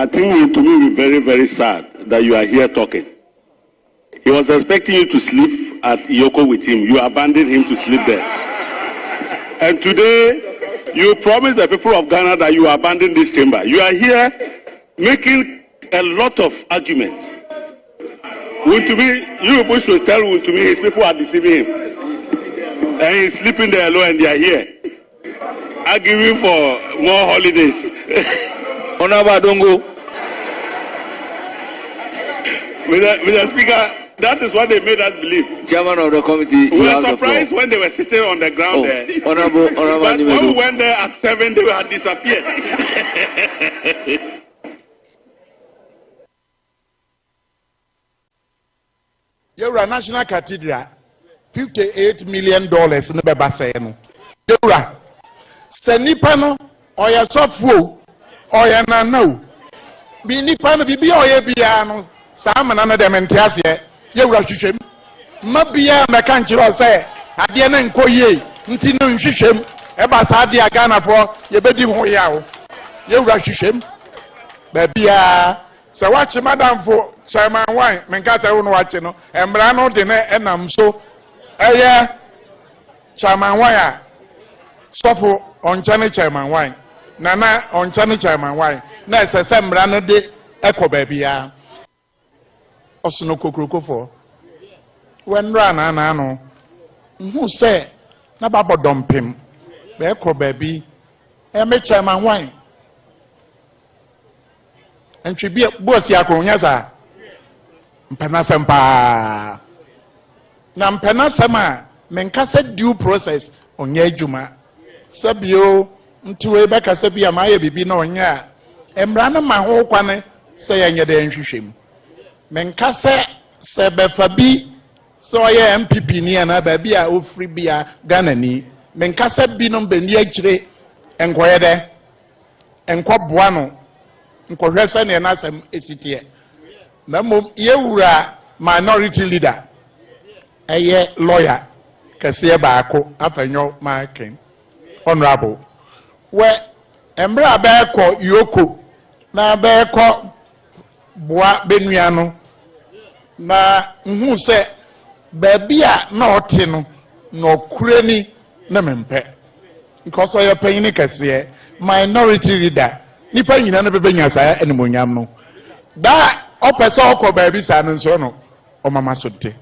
I think to me it will be very, very sad that you are here talking. He was expecting you to sleep at Yoko with him. You abandoned him to sleep there. And today, you promised the people of Ghana that you abandon this chamber. You are here making a lot of arguments. You people should tell Wuntumi his people are deceiving him. And he's sleeping there alone and they are here. Arguing for more holidays. Honorable Dongo. Mr. Speaker, that is what they made us believe. Chairman of the committee. We were surprised when they were sitting on the ground there. Honorable but when we went there at 7, they had disappeared. You're National Cathedral, $58 million in the Babasayano. You're Senipano, or your software, or your nano. Be Nipano, be or your piano, some and another mentiasia. You're Russian. Mabia, my country, say, at the end of Koye, Ntino Shishim, Ebasadia Ghana for your baby Hoyao. You're Russian. Baby, so watch Madame for Chairman Wine, Menkasa watching, and Brano dinner, and I'm so. Chairman Wine, Suffer on Channel Chairman Wine, Nana on Channel Chairman Wine, Ness a Sam Brano de Echo Baby. Osno Kukuko for when Rana Nano, who say, Nababa dump him, Echo Baby, and make Chairman Wine. And she be a boss Yakunyasa Panasampa Nampanasama Menkasa due process on Yajuma Sabio to a Becca Sabia Maya Bibino Nya Embrana Maho Kwane say and Yadashim Menkasa Sebefabi so I am MPP near Nababia o Freebia Ganani Menkasa Binom Beniachre and Quade and Quabuano. Nkohwesa ne na asem esitie na mom yewura minority leader eye lawyer kase baako afanyo marking honorable we embra ba ko yoko na ba ko boa benuano na nhu se ba bia na ote no na okurani na mempe because oyo panyin kase minority leader nipa nyina na bebe nyasa enimonyam no da opesa okọ baabi sa no nso no o mama sote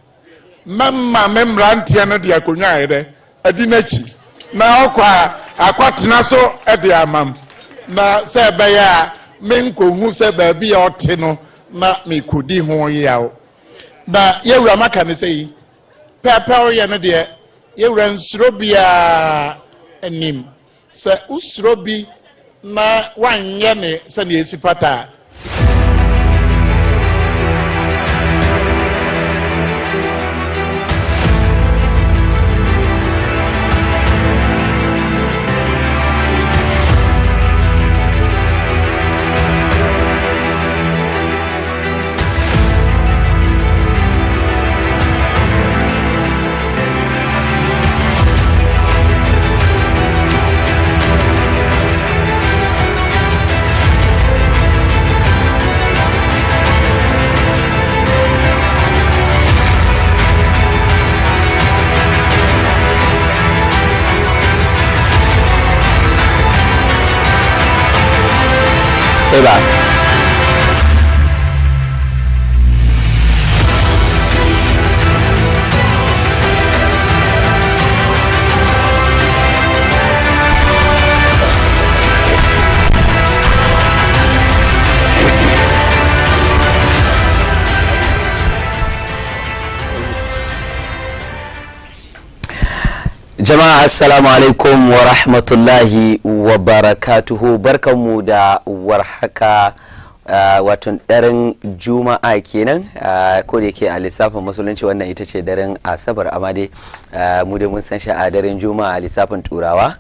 mamma memrantia no de akonwa ayede adi nachi na okọ akwatena so ede amam na se be ya menkohu se baabi ya ote no na mekodi ho yawo na yewura maka ne sei pepe o ye no de yewura nsuro bia anim se usuro bi na wanye ne sani esipata Jama'a assalamu alaikum wa rahmatullahi wa barakatuhu barkanmu da warhaka watan daren juma'a kenan ko da yake a lissafin musulunci wannan ita ce daren asabar amma dai mu da mun san shi a daren juma'a a lissafin turawa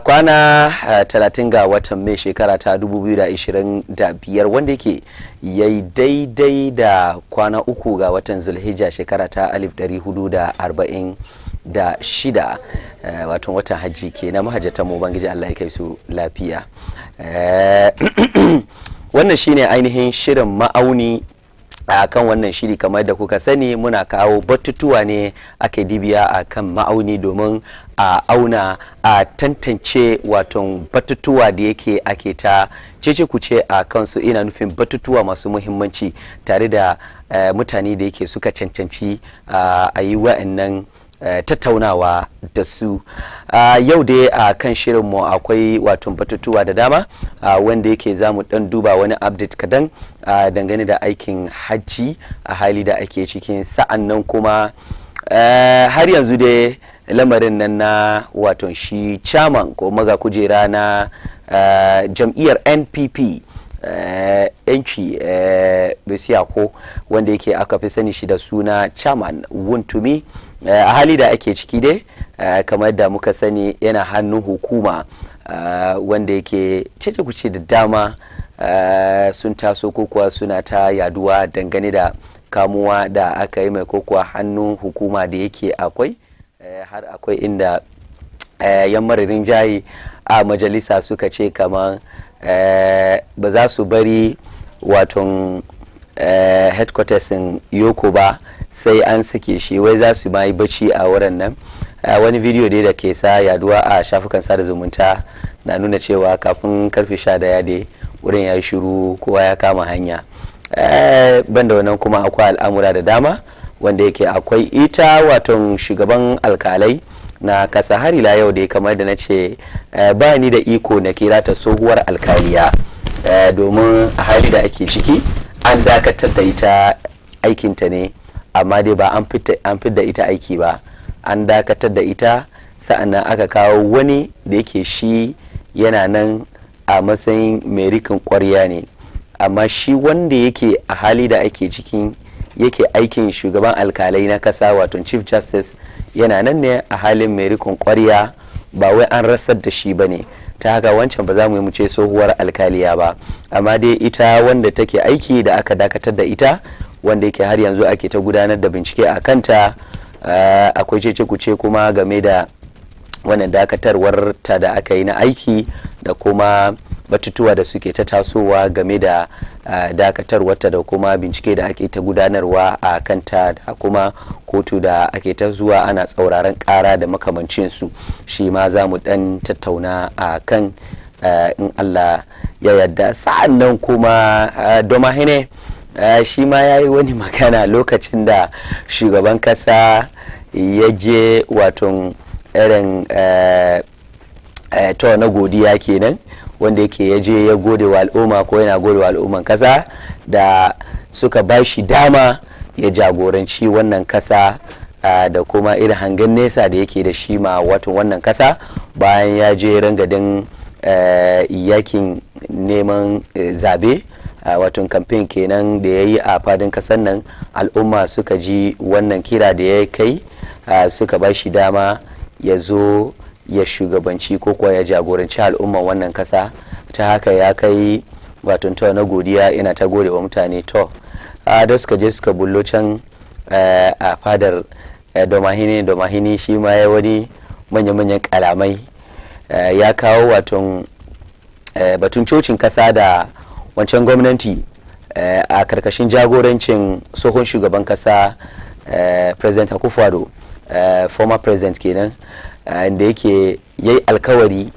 kwana 30 ga watan mai shekara ta 2025 wanda yake yayi daidai da kwana 3 ga watan zulhijja shekara ta 1440 da shida wato watan hajji ke na mahajjatan mu bangiji Allah ya kai su lafiya wannan shine ainihin shirin ma'auni. A kan wannan shiri kamar da kuka sani muna kawo batutuwa ne ake dibiya a kan ma'auni domin a auna a tantance wato batutuwa da yake ake ta cece kuce a kansu, ina nufin batutuwa masu muhimmanci tare da mutane da yake suka cancanci a yi wa'annan tattaunawa da su. Yau dai a kan shirinmu akwai wato batutuwa da dama wanda yake za mu dan duba wani update kadan dangane da aikin hajji a hali da ake cikin, sa'an nan kuma har yanzu dai lamarin nan na wato shi chairman ko maga kujera na jam'iyyar NPP yanci Bisiyako wanda yake aka fi sani shi da suna chairman Wuntumi, a hali da ake ciki dai kamar da muka sani yana hannun hukuma wanda yake cece kuce da dama sun taso ko kuwa suna ta yaduwa dangane da kamuwa da aka yi mai ko kuwa hannun hukuma da yake akwai har akwai inda yan maririn jayi a majalisa suka ce kamar ba za su bari waton headquarters Yoko ba sai an sake shi, wai za su ma yi bacci a wurin nan. Wani video dai da ke sa yaduwa a shafukan sada zumunta na nuna cewa kafin karfe 11 dai wurin ya yi shiru, kowa ya kama hanya. Banda wannan kuma akwai al'amura da dama wanda yake akwai ita waton shugaban alkalai na kasa har ila yau dai kamar da na ce ba ni da iko na kira ta tsohuwar alkaliya domin a hali da ake ciki an dakatar da ita aikinta ne, amma dai ba an fidda ita aiki ba, an dakatar da ita sa'annan aka kawo wani da yake shi yana nan a matsayin mai rikin ƙwarya ne, amma shi wanda yake a hali da ake cikin yake aikin shugaban alkalai na kasa wato chief justice yana nan ne a halin mai rikon ƙwarya, ba wai an rasar da shi bane. Ta haka wancan ba za mu yi mu ce tsohuwar alkaliya ba, amma dai ita wanda take aiki da aka dakatar da ita wanda yake har yanzu ake ta gudanar da bincike a kanta, akwai cece kuce kuma game da wannan dakatarwar ta da aka yi na aiki da kuma batutuwa da suke ta tasowa game da dakatarwarta da kuma bincike da ake ta gudanarwa a kanta da kuma kotu da ake ta zuwa ana tsauraran kara da makamancinsu. Shi ma za mu dan tattauna a kan in Allah ya yarda. Sa'an nan kuma Domahine shi ma ya yi wani magana lokacin da shugaban kasa ya je waton irin to na godiya kenan wanda yake ya je ya gode wa al'umma ko yana gode wa al'umman kasa da suka ba shi dama ya jagoranci wannan kasa da kuma irin hangen nesa da yake da shi ma wato wannan kasa bayan ya je rangadin yakin neman zabe wato campaign kenan da ya yi a fadin kasar nan. Al'umma suka ji wannan kira da ya kai suka ba shi dama ya zo ya shugabanci ko kuwa ya jagoranci al'umman wannan kasa. Ta haka ya kai wato to na godiya, ina ta gode wa mutane to da suka je suka bullo can a fadar Domahini shi ma ya wani manya-manyan kalamai ya kawo wato batun cocin kasa da wancan gwamnati a karkashin jagorancin tsohon shugaban kasa President Akufo-Addo, former president kenan, da yake yayi alkawari,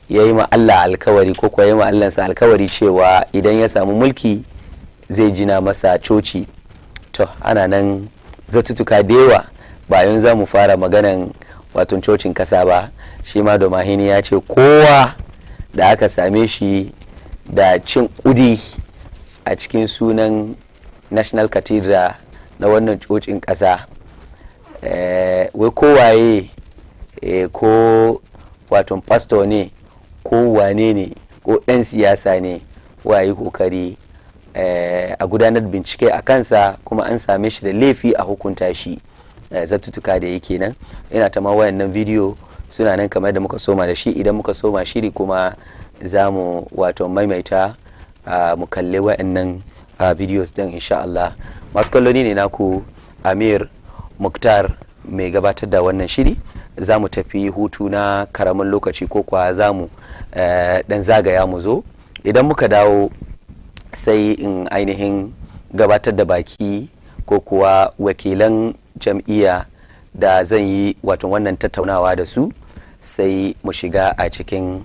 yayi ma Allah alkawari ko kuwa yayi ma Allahnsa alkawari cewa idan ya samu mulki zai jina masa coci. To ana nan zatutuka da yawa bayan za mu fara maganan wato cocin kasa ba. Shi ma Domahini ya ce kowa da aka same shi da cin kudi a cikin sunan National Cathedral na wannan cocin kasa, wai kowaye ko wato pastor ne ko wane ne ko ɗan siyasa ne, wayi kokari a gudanar bincike a kansa kuma an same shi da laifi a hukunta shi. Zatutuka da yake nan ina ta ma wayannan bidiyo suna nan kamar da muka soma da shi. Idan muka soma shiri kuma za mu wato maimaita mu kalle wayannan videos din insha Allah. Masu kalloni ne naku Ameer Mukhtar mai gabatar da wannan shiri. Za mu tafi hutu na karamin lokaci ko kuwa za mu dan zagaya mu zo. Idan muka dawo sai in ainihin gabatar da baki ko kuwa wakilan jam'iyya da zan yi wato wannan tattaunawa da su, sai mu shiga a cikin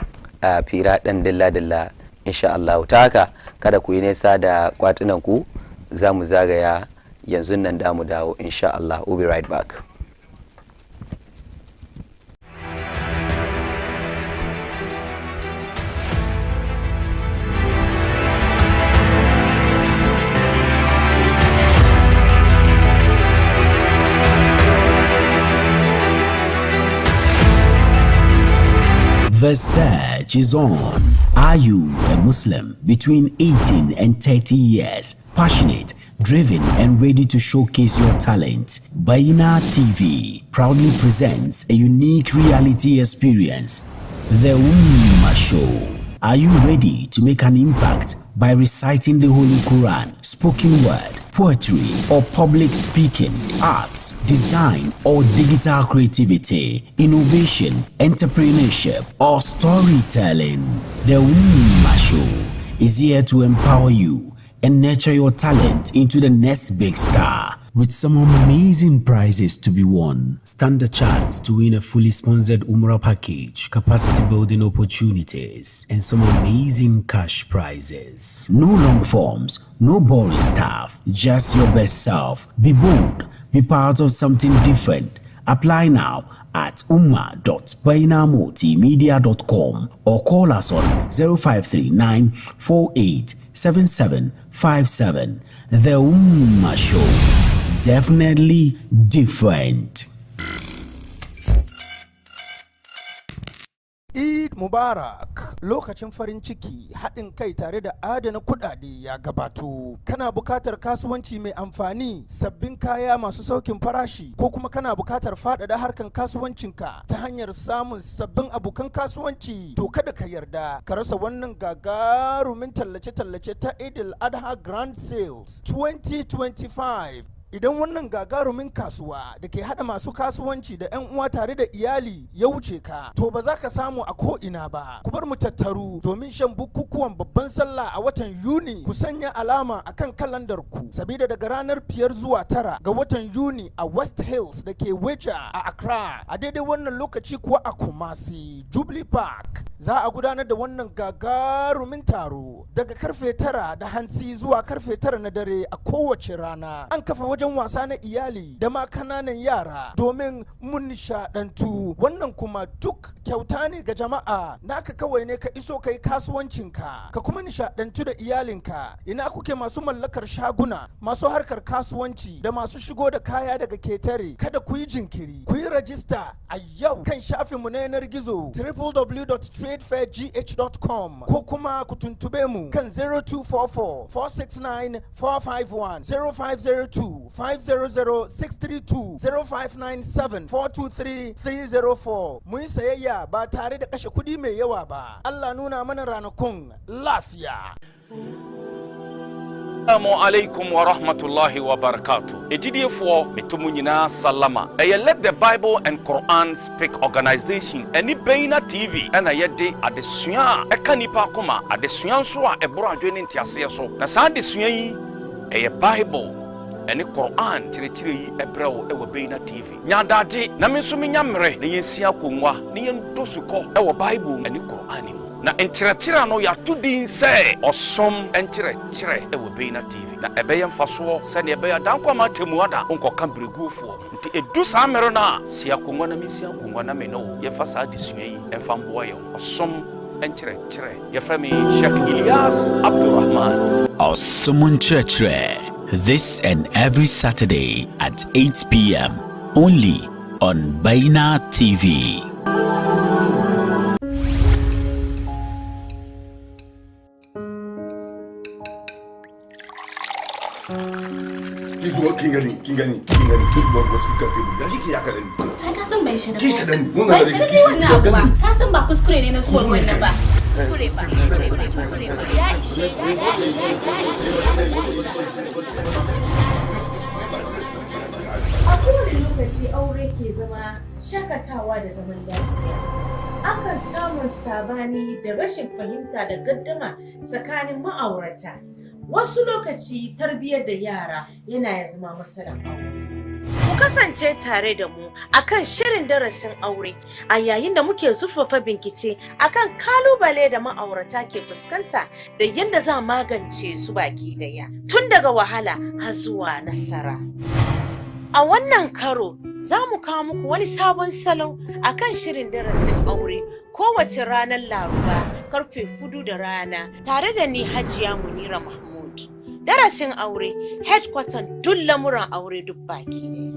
fira ɗan dilla-dilla insha Allah. Ta haka kada ku yi nesa da kwatunan ku, za mu zagaya yanzu nan da mu dawo insha Allah. We'll be right back. The search is on. Are you a Muslim between 18 and 30 years, passionate, driven and ready to showcase your talent? Baina TV proudly presents a unique reality experience, The Ummah Show. Are you ready to make an impact by reciting the Holy Quran, spoken word, poetry or public speaking, arts, design or digital creativity, innovation, entrepreneurship or storytelling? The Ummah Show is here to empower you and nurture your talent into the next big star. With some amazing prizes to be won, stand a chance to win a fully sponsored Umrah package, capacity building opportunities, and some amazing cash prizes. No long forms, no boring stuff, just your best self. Be bold, be part of something different. Apply now at umma.bainamultimedia.com or call us on 0539 487757. The Ummah Show. Definitely different. Eid Mubarak, lokacin farin ciki, haɗin kai tare da adana kuɗaɗe ya gabato. Kana buƙatar kasuwanci mai amfani, sabbin kaya masu saukin farashi, ko kuma kana buƙatar faɗaɗa harkan kasuwancinka ta hanyar samun sabbin abokan kasuwanci, to kada ka yarda ka rasa wannan gagarumin tallace-tallace ta Eid al-Adha Grand Sales 2025. Idan wannan gagarumin kasuwa da ke hada masu kasuwanci da 'yan uwa tare da iyali ya wuce ka, to ba za ka samu a ko'ina ba. Ku bar mu tattaru domin shan bukukuwan babban sallah a watan Yuni. Ku sanya alama a kan kalandar ku, sabida daga ranar 5 zuwa 9 ga watan Yuni a West Hills da ke Weja a Accra. A daidai wannan lokaci kuwa a Kumasi, Jubilee Park, za a gudanar da wannan gagarumin taro daga karfe 9 da hantsi zuwa karfe 9 na dare a kowace rana. An kafa wajen wasa na iyali da ma kananan yara domin mun nishadantu. Wannan kuma duk kyauta ne ga jama'a. Naka kawai ne ka iso kai kasuwancinka ka kuma nishadantu da iyalinka. Ina kuke masu mallakar shaguna, masu harkar kasuwanci da masu shigo da kaya daga ketare, kada ku yi jinkiri, ku yi rajista a yau kan shafinmu na yanar gizo www.tradefairgh.com ko kuma ku tuntube mu kan 0244 469 451 0502 500-632 0597 423 304. Mu yi sayayya ba tare da kashe kudi mai yawa ba. Allah nuna mana ranakun lafiya. Assalamu alaikum wa rahmatullahi wa barakatuh. Ejidiyefo metumu nyina salama. Let the Bible and Quran Speak Organization eni Baina TV ena yede adesua eka nipa akoma adesua nso a eboro adwene ntiase so. Na saa adesua yi Bible ene Quran chire yi ebrɛw ɛwɔ Baina TV. Nyadade na me nso menya mmere na yensia konwa na yendosuko ɛwɔ Bible ene Quran mu. Na enkyerɛkyerɛ no yɛatodi sɛ ɔsom enkyerɛkyerɛ ɛwɔ Baina TV. Na ɛbɛyɛ mfasoɔ sɛ ne ɛbɛyɛ dankwa ma temu ada nkɔka mbreguofoɔ. Nti edu saa mmere na sia konwa na mesia konwa na me no yɛfa saa desua yi ɛfa mboa yɛ ɔsom enkyerɛkyerɛ. Yɛfrɛ me Sheikh Ilyas Abdurrahman. Ɔsom nkyerɛkyerɛ. This and every Saturday at 8 p.m. only on Baina TV. Kingani. A kowane lokaci aure ke zama shakatawa da zaman lafiya. Akan samun sabani da rashin fahimta da gaddama tsakanin ma'aurata. Wasu lokaci tarbiyyar da yara yana ya zama matsalar aure. Ku kasance tare da mu akan shirin darasin aure a yayin da muke zurfafa bincike akan kalubale da ma'aurata ke fuskanta da yadda za magance su baki daya tun daga wahala har zuwa nasara. A wannan karo za mu kawo muku wani sabon salon akan shirin darasin aure kowace ranar Laraba karfe 4 da rana tare da ni Hajiya Munira Mahmud. Darasin aure headquarter duk lamuran aure duk baki daya.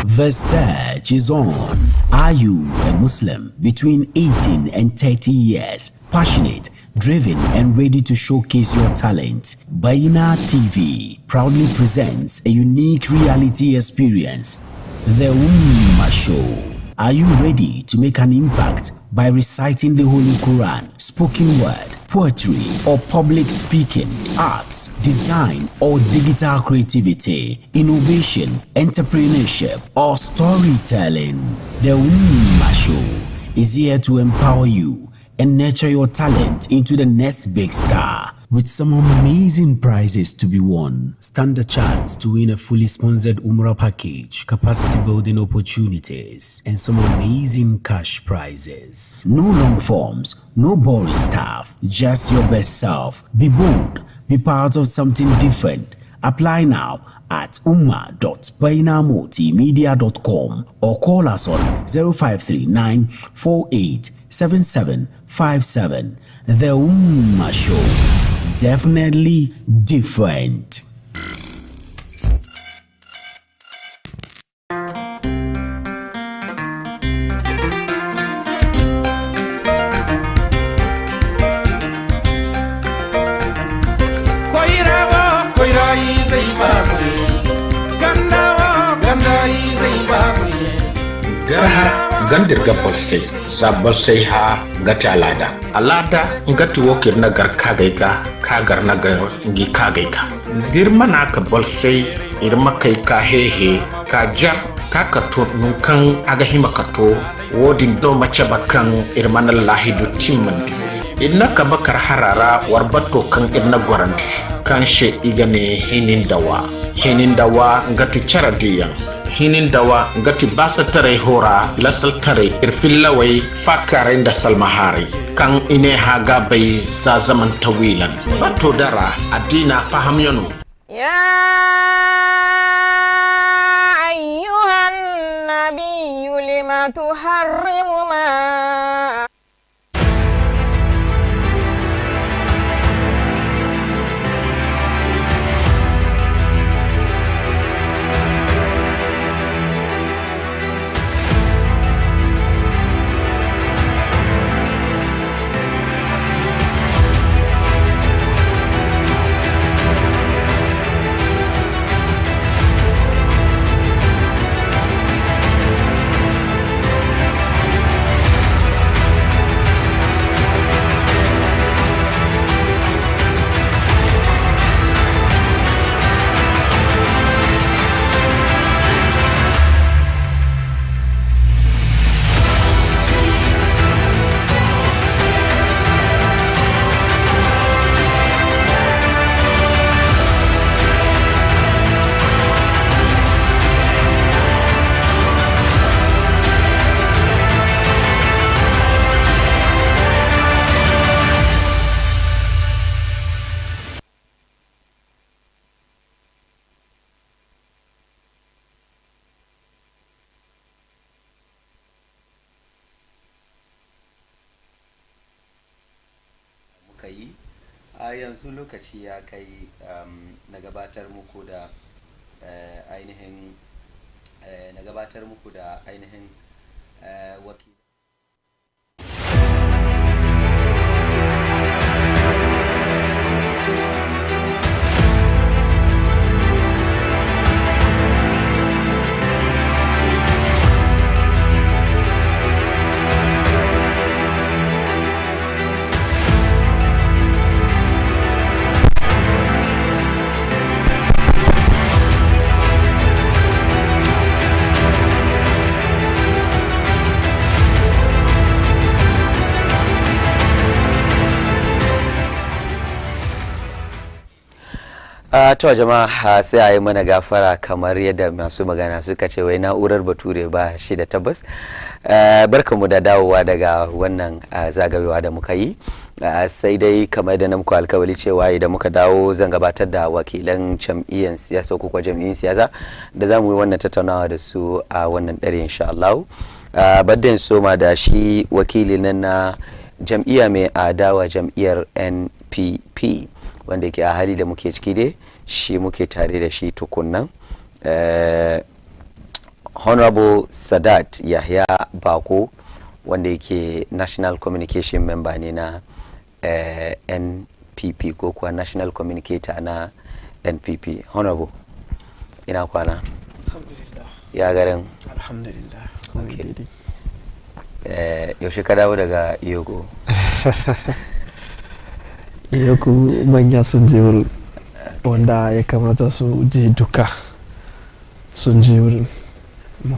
The search is on. Are you a Muslim between 18 and 30 years, passionate, driven and ready to showcase your talent? Baina TV proudly presents a unique reality experience, The Ummah Show. Are you ready to make an impact by reciting the Holy Quran, spoken word, poetry or public speaking, arts, design or digital creativity, innovation, entrepreneurship or storytelling? The Ummah Show is here to empower you and nurture your talent into the next big star. With some amazing prizes to be won, stand a chance to win a fully sponsored Umrah package, capacity building opportunities, and some amazing cash prizes. No long forms, no boring stuff, just your best self. Be bold, be part of something different. Apply now at umma.bainamultimedia.com or call us on 0539 487757. The Ummah Show. Definitely different. Gandir gabal sai zabal sai ha gati alada ngati wokir na gar kagaika kagar na gar ngi kagaika dirma na ka bal sai irma kai ka hehe ka jar ka kato nunkan aga hima kato wodin do mace bakan irma na lahidu timmandi inna ka bakar harara warbato kan irna gwarandi kan she igane hinin dawa ngati charadiyan hinin dawa ngati basa tare hora lasal tare irfillawai fakare da salmahari kan ine haga bai za zaman tawilan bato dara adina faham yanu ya ayyuhan nabiyyu lima tuharrimu ma yanzu lokaci ya kai na gabatar muku da ainihin wakil to jama'a sai a yi mana gafara kamar yadda masu magana suka ce wai na'urar bature ba shi da tabbas. Barkanmu da dawowa daga wannan zagayowa da muka yi, sai dai kamar da na muku alkawali cewa idan muka dawo zan gabatar da wakilan jam'iyyar siyasa ko kuma jam'iyyun siyasa da za mu yi wannan tattaunawa da su a wannan dare insha Allah. Badden soma da shi wakili na jam'iyya mai adawa jam'iyyar NPP wanda yake a hali da muke ciki dai shi muke tare da shi tukunnan. Honorable Sadat Yahya Bako wanda yake National Communication Member ne na NPP ko kuwa National Communicator na NPP. Honorable, ina kwana? Alhamdulillah. Ya garin? Alhamdulillah. Okay. Yaushe ka dawo daga Iyogo? Iyogo manya sun je wurin wanda ya kamata su je duka sun je wurin,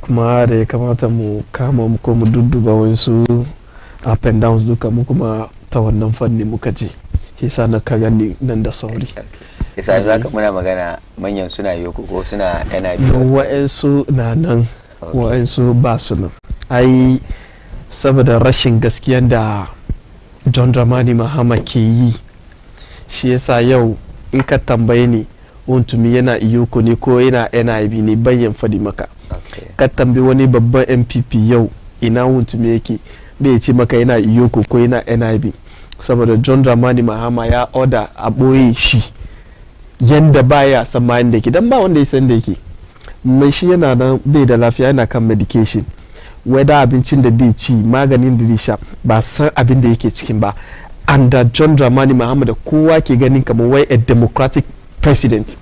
kuma da ya kamata mu kama mu ko mu dudduba wasu up and downs duka mu kuma ta wannan fanni muka je, shi sa na ka gani nan da sauri. Isa za ka muna magana manyan suna Iyogo ko suna NIB? Wa'ansu na nan, wa'ansu ba su nan. Ai saboda rashin gaskiyan da John Dramani Mahama ke yi, shi yasa yau in ka tambaye ni wuntumi yana Iyoko ne ko yana NIB ne bayan fadi maka. Ka tambayi wani babban MPP yau ina wuntumi yake bai ce maka yana Iyoko ko yana NIB, saboda John Dramani Mahama ya order a boye shi yanda baya samayin da yake, dan ba wanda ya san da yake. Mai shi yana nan bai da lafiya, yana kan medication, weda abincin da zai ci maganin da zai sha ba san abin da yake cikin ba. Under John Dramani Mahama da kowa ke ganin kamar wai a democratic president,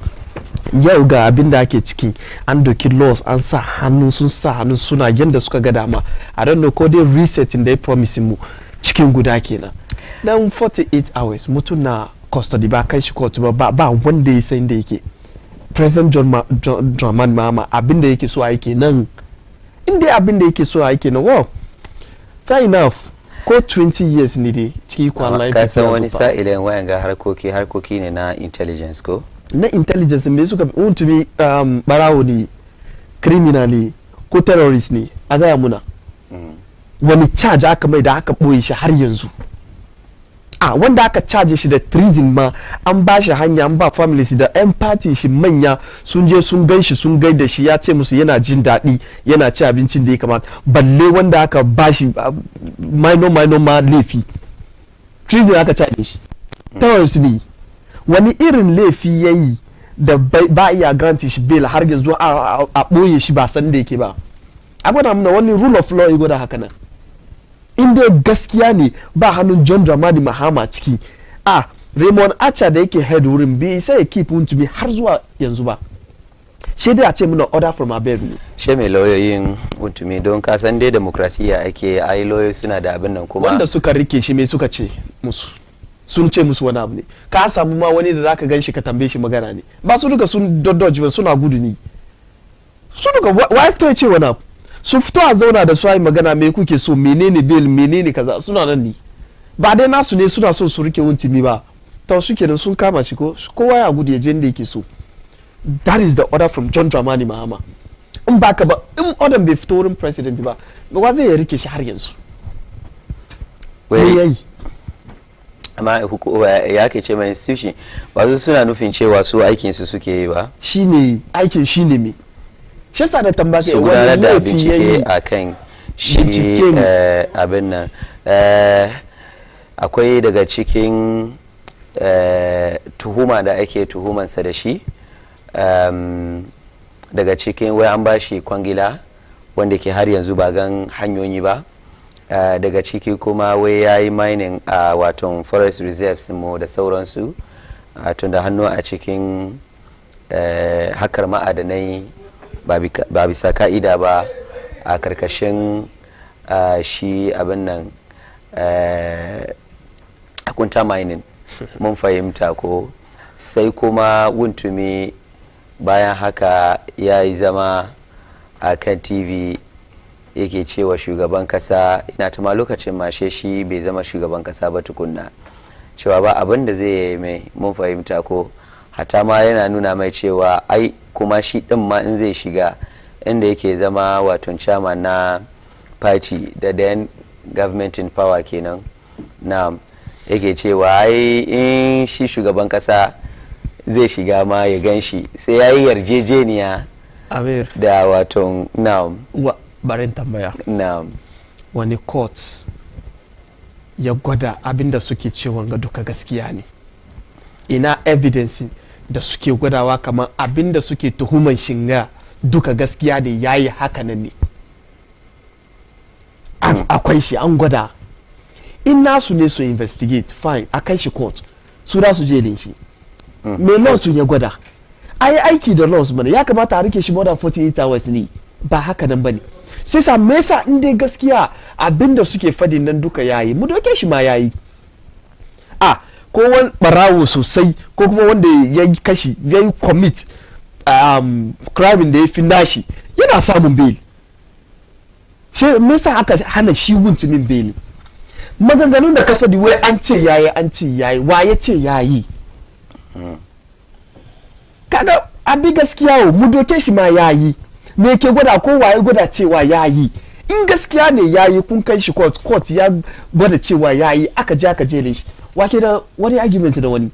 yau ga abin da ake ciki, an doki laws an sa hannu, sun sa hannu suna yanda suka ga dama. I don't know ko dai resetting da ya promise mu cikin guda kenan. Dan 48 hours mutum na custody ba kai shi court ba wanda ya san da yake. President John Dramani Mahama abin da yake so a yake nan, inda abin da yake so a yake nan, wow, fair enough. Ko 20 years ne dai ciki kwan life. Ka san wani sa'ilin wayan ga harkoki ne na intelligence ko? Na intelligence me suka untumi barawo ne, criminal ne ko terrorist ne a gaya muna. Wani charge aka mai da aka boye shi har yanzu? Wanda aka charge shi da treason ma an ba shi hanya, an ba family shi da yan party shi manya sun je sun gan shi, sun gaida shi, ya ce musu yana jin daɗi, yana ci abincin da ya kamata. Balle wanda aka ba shi minor ma laifi, treason aka charge shi, terrorist ne. Wani irin laifi ya yi da ba iya grant shi bail har yanzu a ɓoye shi ba san da yake ba? A gwada muna wani rule of law ya gwada haka nan. Inda gaskiya ne ba hannun John Dramani Mahama ciki, Raymond Acha da yake head wurin bai sai ya keep wuntumi har zuwa yanzu ba. Shi dai a ce muna order from above ne. She mai lauyoyin wuntumi don ka san dai demokratiya ake, ai lauyoyi suna da abin nan kuma. Wanda suka rike shi me suka ce musu? Sun ce musu wani abu ne. Ka samu ma wani da zaka gan shi ka tambaye shi magana ne. Ba su duka sun dodge ba, suna gudu ne. Su duka wife to ya ce wani abu. Su fito a zauna da su yi magana me kuke so, menene bail, menene kaza, suna nan ne. Ba dai nasu ne suna so su rike wuntumi ba. To su kenan sun kama shi ko kowa ya gudu ya je inda yake so. That is the order from John Dramani Mahama. In ba ka ba, in order bai fito wurin president ba wa zai ya rike shi har yanzu? Me yayi? Amma ya ke ce mai institution ba su suna nufin cewa su aikin su suke yi ba? Shine aikin shine me? Shi sa da tambaya su gudanar da bincike a kan shi abin nan. Akwai daga cikin tuhuma da ake tuhumansa da shi, daga cikin wai an bashi kwangila wanda ke har yanzu ba gan hanyoyi ba, daga ciki kuma wai ya yi mining a waton forest reserves mu da sauransu, tun da hannu a cikin hakar ma'adanai ba bisa ka'ida ba a karkashin shi abin nan akunta mining. Mun fahimta ko. Sai kuma wuntumi bayan haka ya yi zama a kan TV yake cewa shugaban kasa, ina tuma lokacin mashe shi bai zama shugaban kasa ba tukunna, cewa ba abin da zai yi mai. Mun fahimta ko. Hata ma yana nuna mai cewa ai kuma shi din ma in zai shiga inda yake zama wato chairman na party da then government in power kenan, na yake cewa ai in shi shugaban kasa zai shiga ma ya gan shi sai ya yi yarjejeniya da wato barin tambaya, wani court ya gwada abinda suke cewa ga duka gaskiya ne? Ina evidence da suke gwadawa kamar abinda suke tuhuman shinga duka gaskiya ne, yayi hakanan ne? Akwai shi, an gwada. In nasu ne su investigate, fine, a kai shi court, su da su jelin shi. Me law su ya gwada? Ai aiki da laws bane, ya kamata a rike shi more than 48 hours ne, ba haka nan bane. Sai sa me yasa in dai gaskiya abinda suke fadi nan duka yayi, mu doke shi ma yayi. Ko wani barawo sosai ko kuma wanda ya yi kashi, ya yi commit crime da ya fi nashi, yana samun bail. Shi me yasa aka hana shi wuntumin bail? Maganganun da ka fadi wai an ce yayi, wa ya ce yayi? Kaga abi gaskiya mu doke shi ma yayi. Me ke gwada ko waye gwada cewa yayi? In gaskiya ne yayi, kun kai shi court ya gwada cewa yayi, aka jele shi, wake da wani argument da wani.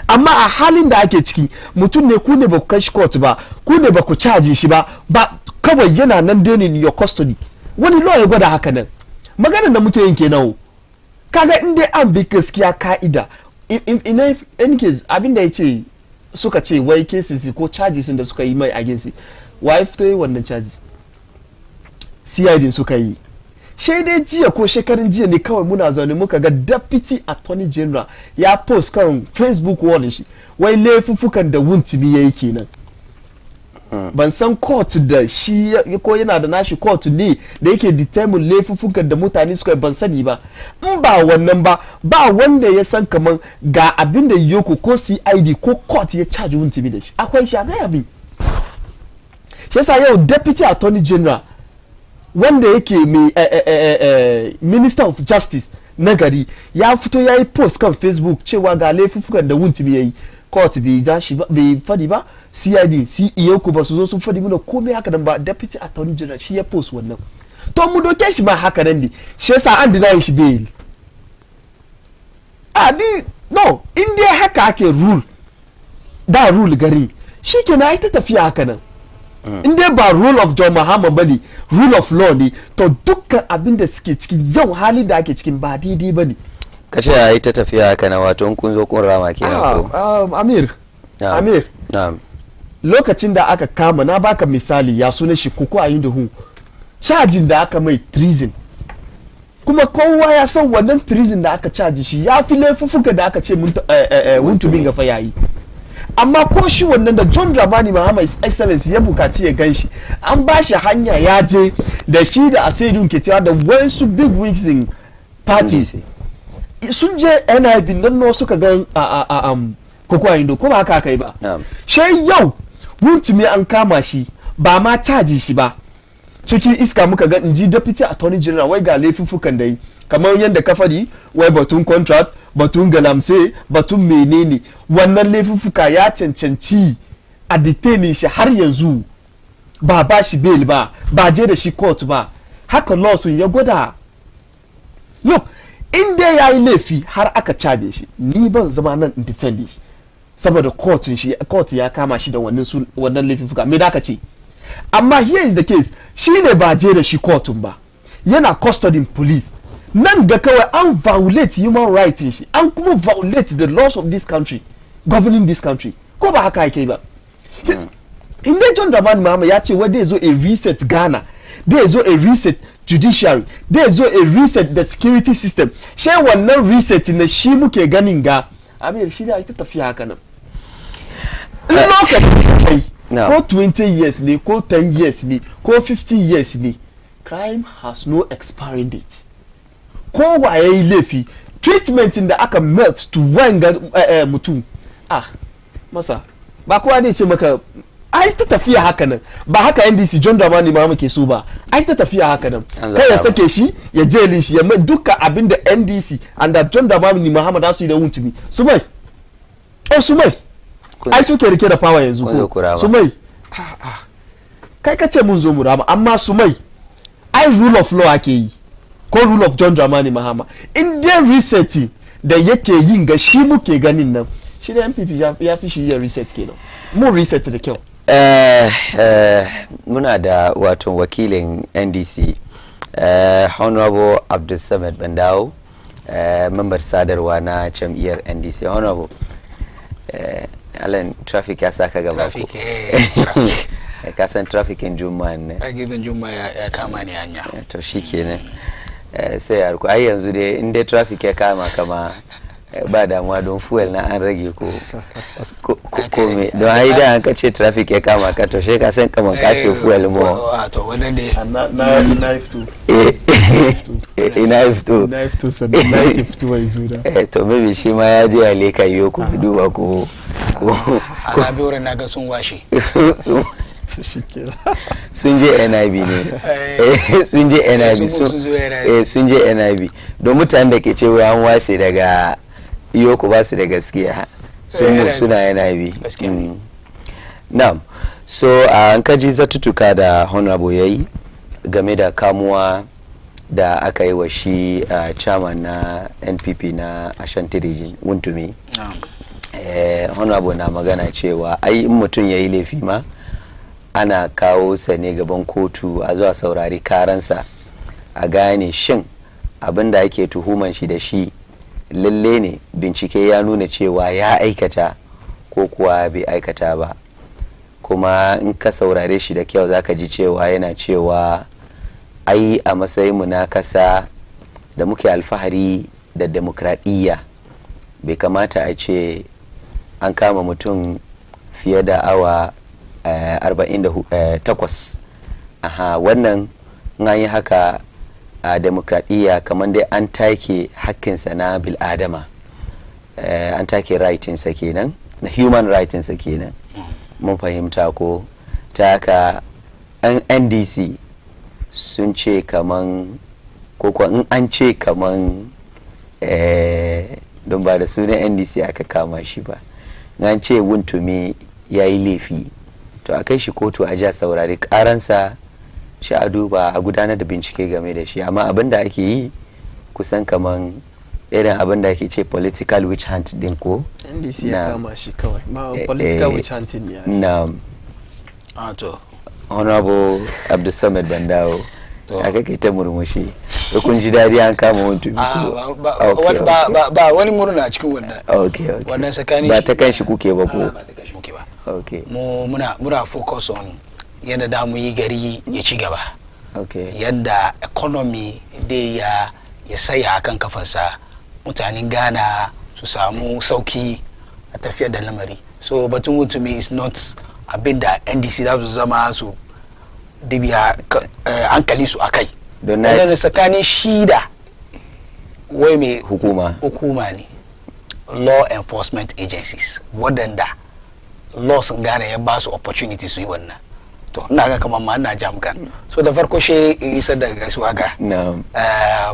Amma a halin da ake ciki, mutum ne ku ne ba ku kai shi court ba, ku ne ba ku charge shi ba kawai yana nan dai in your custody. Wani law ya gwada haka nan. Maganar da muke yin kenan. Kaga in dai an bi gaskiya ka'ida, in any case abinda ya ce suka ce wai cases ko charges da suka yi mai against, why fito yi wannan charges? CID suka yi. Dai jiya ko shekarun jiya ne kawai muna zaune muka ga Deputy Attorney General ya post kan Facebook wall shi wai laifuffukan da wuntumi yayi kenan. Ban san court da shi ko yana da nashi court ne da yake determine laifuffukan da mutane suka ban sani ba. In ba wannan ba wanda ya san kaman ga abin da yoko ko CID ko court ya charge wuntumi da shi. Akwai shi a gaya bin. Shi yasa yau Deputy Attorney General wanda yake Minister of Justice na gari ya fito ya yi post kan Facebook cewa ga laifuffukan da wuntumi ya yi, court bai fadi ba, CID CEO ku ba su zo sun fadi mana komai haka nan ba. Deputy Attorney General shi ya post wannan. To mu doke shi ma haka nan ne, shi yasa an deny shi bail. No, in dai haka ake rule gari shi ke na ita tafiya haka nan. In dai ba rule of John Mahama bane, rule of law ne, to dukkan abin da suke cikin yau hali da ake cikin ba daidai bane. Kace ya yi ta tafiya haka na wato kun zo kun rama kenan ko? Amir. Lokacin da aka kama, na baka misali ya sunan shi Koko Ayindahu, charging da aka mai treason. Kuma kowa ya san wannan treason da aka charge shi ya fi laifuffuka da aka ce wuntumin ga fa yayi. Amma ko shi wannan da John Dramani Mahama His Excellency ya bukaci ya gan shi, an ba shi hanya ya je da shi da Asedun ke cewa da wasu big wigs in parties sun je NIB nan no suka gan Koko Ayindahu ko ba haka kai ba. Shai yau wuntumi an kama shi ba ma caji shi ba, cikin iska muka ga inji Deputy Attorney General wai ga laifuffukan da yi kamar yadda ka fadi wai batun contract, batun galamse, batun menene, wannan laifuffuka ya cancanci a detain shi har yanzu ba shi bail ba je da shi court ba. Haka law sun ya gwada. Look, in dai yayi laifi har aka caje shi, ni ban zama nan in defend shi saboda court ya kama shi da wannan laifuffuka, me da ka ce? Amma here is the case, shi ne ba je da shi court ba, yana custody police. nan ga kawai an violate human rights shi an kuma violate the laws of this country governing this country ko ba haka yake ba inda John Dramani Mahama ya ce wa dai zo a reset Ghana dai zo a reset judiciary dai zo a reset the security system she wannan reset na shi muke ganin ga Amir shi da ita tafiya haka nan lokacin ko 20 years ne ko 10 years ne ko 15 years ne crime has no expiring date ko waye laifi treatment da aka melt to wanga mutum masa ba kowa ne ce maka ai ta tafiya haka nan ba haka NDC John Dramani Mahama ke so ba ai ta tafiya haka nan kai ya sake shi ya jelin shi ya mai duka abinda NDC and that John Dramani Mahama da su yi da wuntumi su mai ai su ke rike da power yanzu ko su mai kai ka ce mun zo mu rama amma su mai ai rule of law ake yi ko rule of John Dramani Mahama in dai resetting da yake yin ga shi muke ganin nan shi da MPP ya fi shi ya reset kenan mu reset da kyau muna da wato wakilin NDC Honorable Abdul Samad Bandawo member sadarwa na jam'iyyar NDC. Honorable Alan traffic ya saka gaba ko ka san trafficin Juma'a ne a given Juma'a ya kama ni hanya to shikenan sai ya ruku ai yanzu dai in dai traffic ya kama kama ba damuwa don fuel na an rage ko me don ai da an kace traffic ya kama ka to she ka san kaman ka sai fuel mo to wannan dai knife to knife to sabi knife to wai zuda to maybe shi ma ya je ale ka yo ku duba ko ana biyo na ga sun washe sun je NIB ne sun je NIB sun je NIB don mutanen da ke cewa an wase daga Iyoko ba su da gaskiya suna NIB na'am so an kaji zatutuka da honorable yayi game da kamuwa da aka yi wa shi chairman na NPP na Ashanti region Wuntumi honorable na magana cewa ai in mutum yayi laifi ma ana kawo sa ne gaban kotu a zuwa saurari karansa a gane shin abinda ake tuhuman shi da shi lalle ne bincike ya nuna cewa ya aikata ko kuwa bai aikata ba kuma in ka saurare shi da kyau zaka ji cewa yana cewa ai a matsayinmu na kasa da muke alfahari da demokradiyya bai kamata a ce an kama mutum fiye da awa 48 wannan an yi haka a demokradiyya kamar dai an take hakkinsa na bil'adama an take rightinsa kenan na human rightinsa kenan mun fahimta ko ta haka an NDC sun ce kaman ko kuwa in an ce kaman don ba da sunan NDC aka kama shi ba an ce Wuntumi ya yi laifi to a kai shi kotu a ja saurari karansa shi a duba a gudanar da bincike game da shi amma abin da ake yi kusan kaman irin abin da ake ce political witch hunt din ko NDC ya kama shi kawai ma political witch hunting ne na to honorable Abdul Samad Bandawo aka kai ta murmushi da kun ji dadi an kama Wuntumi ba wani murna cikin wannan wannan sakani ba ta kan shi kuke ba ko ba ta kan shi kuke ba muna focus on yadda da mu yi gari ya ci gaba yadda economy dai ya saya akan kafarsa mutanen Ghana su samu sauki a tafiyar da lamari so batun Wuntumi is not abin da NDC za su zama su dibiya hankali su akai don na tsakanin shida wai mai hukuma ne law enforcement agencies waɗanda law sun gane ya ba su opportunity su yi wannan to ina ga kamar ma ina jam kan so da farko she isa daga gaisuwa ga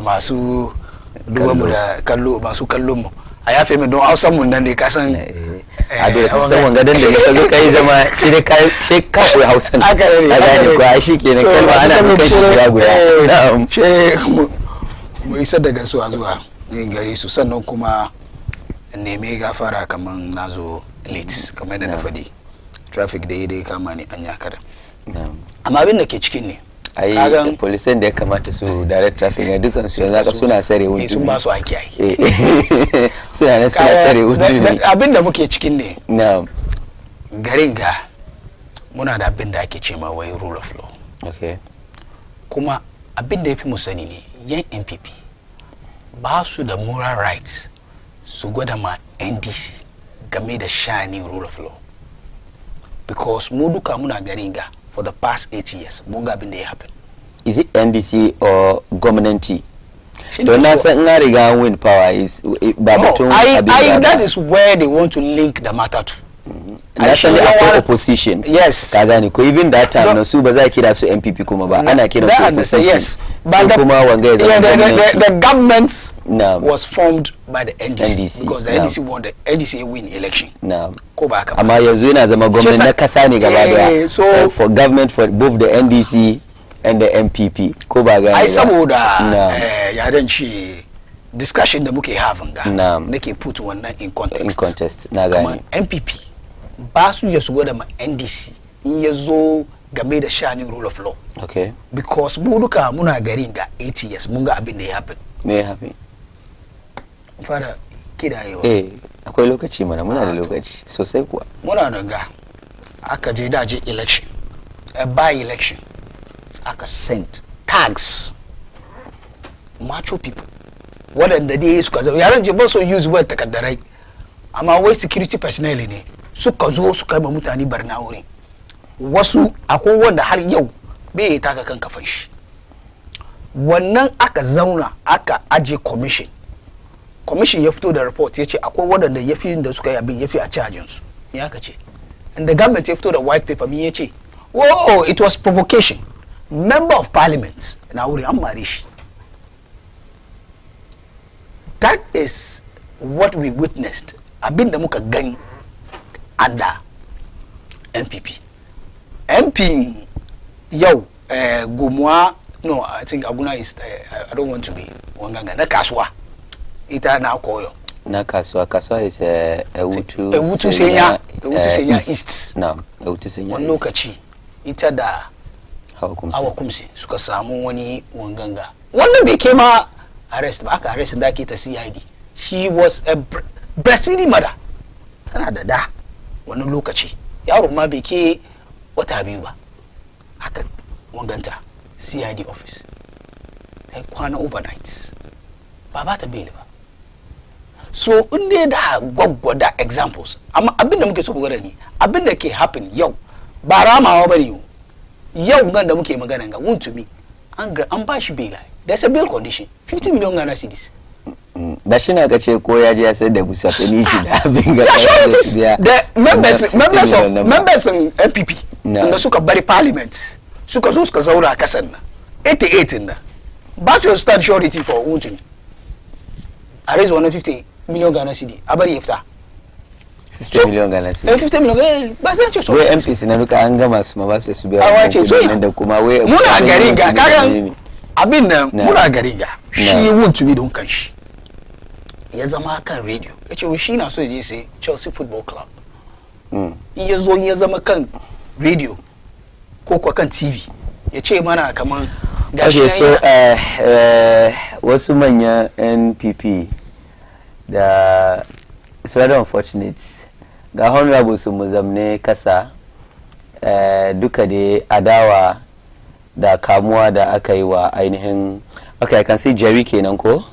masu duba mu da kallo masu kallon mu a yafe min don hausan mun nan ne ka san a dole ka san wanga dan da ka zo kai zama shi ne kai she ka koyi hausan a gane ko a shi kenan kalma ana kan shi guda na'am she mu isa daga gaisuwa zuwa gari su sannan kuma neme gafara kaman nazo late kamar da na faɗi traffic da dai kama ni an yakara amma abin da ke cikin ne ai police da ya kamata su direct traffic ga dukan su yanzu aka suna sare wudu sun ba su aiki ai suna sare wudu abinda muke cikin ne na'am garin ga muna da abinda ake ce ma wai rule of law okay kuma abinda yafi mu sani ne yan NPP ba su da moral rights su gwada ma NDC game da shani rule of law because mu duka muna garin ga for the past 8 years mun ga abin da ya happen. Is it NDC or government? Don na san na riga win power is babatun that is where they want to link the matter to. National opposition. Yes. Ka gane ko even that time no su ba za kira su MPP kuma ba ana kira su opposition. Yes. But kuma wanga ya the government was formed by the NDC because the NDC won the NDC win election. No. Ko ba haka. Amma yanzu yana zama gwamnati na kasa ne gaba daya. So for government for both the NDC and the MPP ko ba gane. Ai saboda ya dan ci discussion da muke having ga nake put wannan in context na gane MPP ba su ya su gwada ma NDC in ya zo game da shanin rule of law okay because mu duka muna garin ga 8 years mun ga abin da ya happen me ya happen fara kidayewa akwai lokaci mana muna da lokaci sosai kuwa muna da ga aka je daje election a by election aka send tags macho people waɗanda dai suka zo yaran je ba so use word takaddarai amma wai security personnel ne suka zo suka yi mutane barna wurin wasu akwai wanda har yau bai taka kan kafan shi wannan aka zauna aka aje commission ya fito da report ya ce akwai waɗanda yafi da suka yi abin yafi a charging su me aka ce and the government ya fito da white paper me ya ce oh it was provocation member of parliament na wurin an mare shi. That is what we witnessed. Abinda muka gani under MPP. MP yau Gumwa no I think Aguna is I don't want to be wanganga na kaswa. Ita na koyo. Na kaswa is Ewutu Senya East. No, Ewutu Senya. Wani lokaci ita da Hawa Kumsi suka samu wani wanganga. Wannan bai kema arrest ba aka arrest da ke ta CID. She was a breastfeeding mother. Tana da wani lokaci. Yaro ma bai ke wata biyu ba. Aka wanganta CID office. Ta kwana overnight. Ba ta bail ba. So in dai da gwaggwada examples. Amma abin da muke so gwada ne, abin da ke happen yau ba ramawa bane yau. Yau gan da muke magana ga want to me an ba shi bail. There's a bail condition. 50 million Ghana cedis. Ba shi na kace ko ya je ya sayar da busa fini shi da abin ga. The members in MPP da suka bari parliament suka zo suka zauna a kasan nan 88 nan ba su start surety for Untumi. A raise 150 million Ghana cedi a bari ya fita. 50 million Ghana cedi. 50 million ba sai ce so. Wai MPC na duka an gama su ma ba su biya. A wace so da kuma wai muna garin ga kagan abin nan muna garin ga shi Untumi don kanshi. Ya zama kan radio ya ce shi na so ya je sai Chelsea Football Club in ya zo ya zama kan radio ko kwa kan TV ya ce mana kaman gashi so wasu manyan NPP da it's very unfortunate ga honorable su muzamne kasa duka da adawa da kamuwa da aka yi wa ainihin okay I can see Jerry kenan ko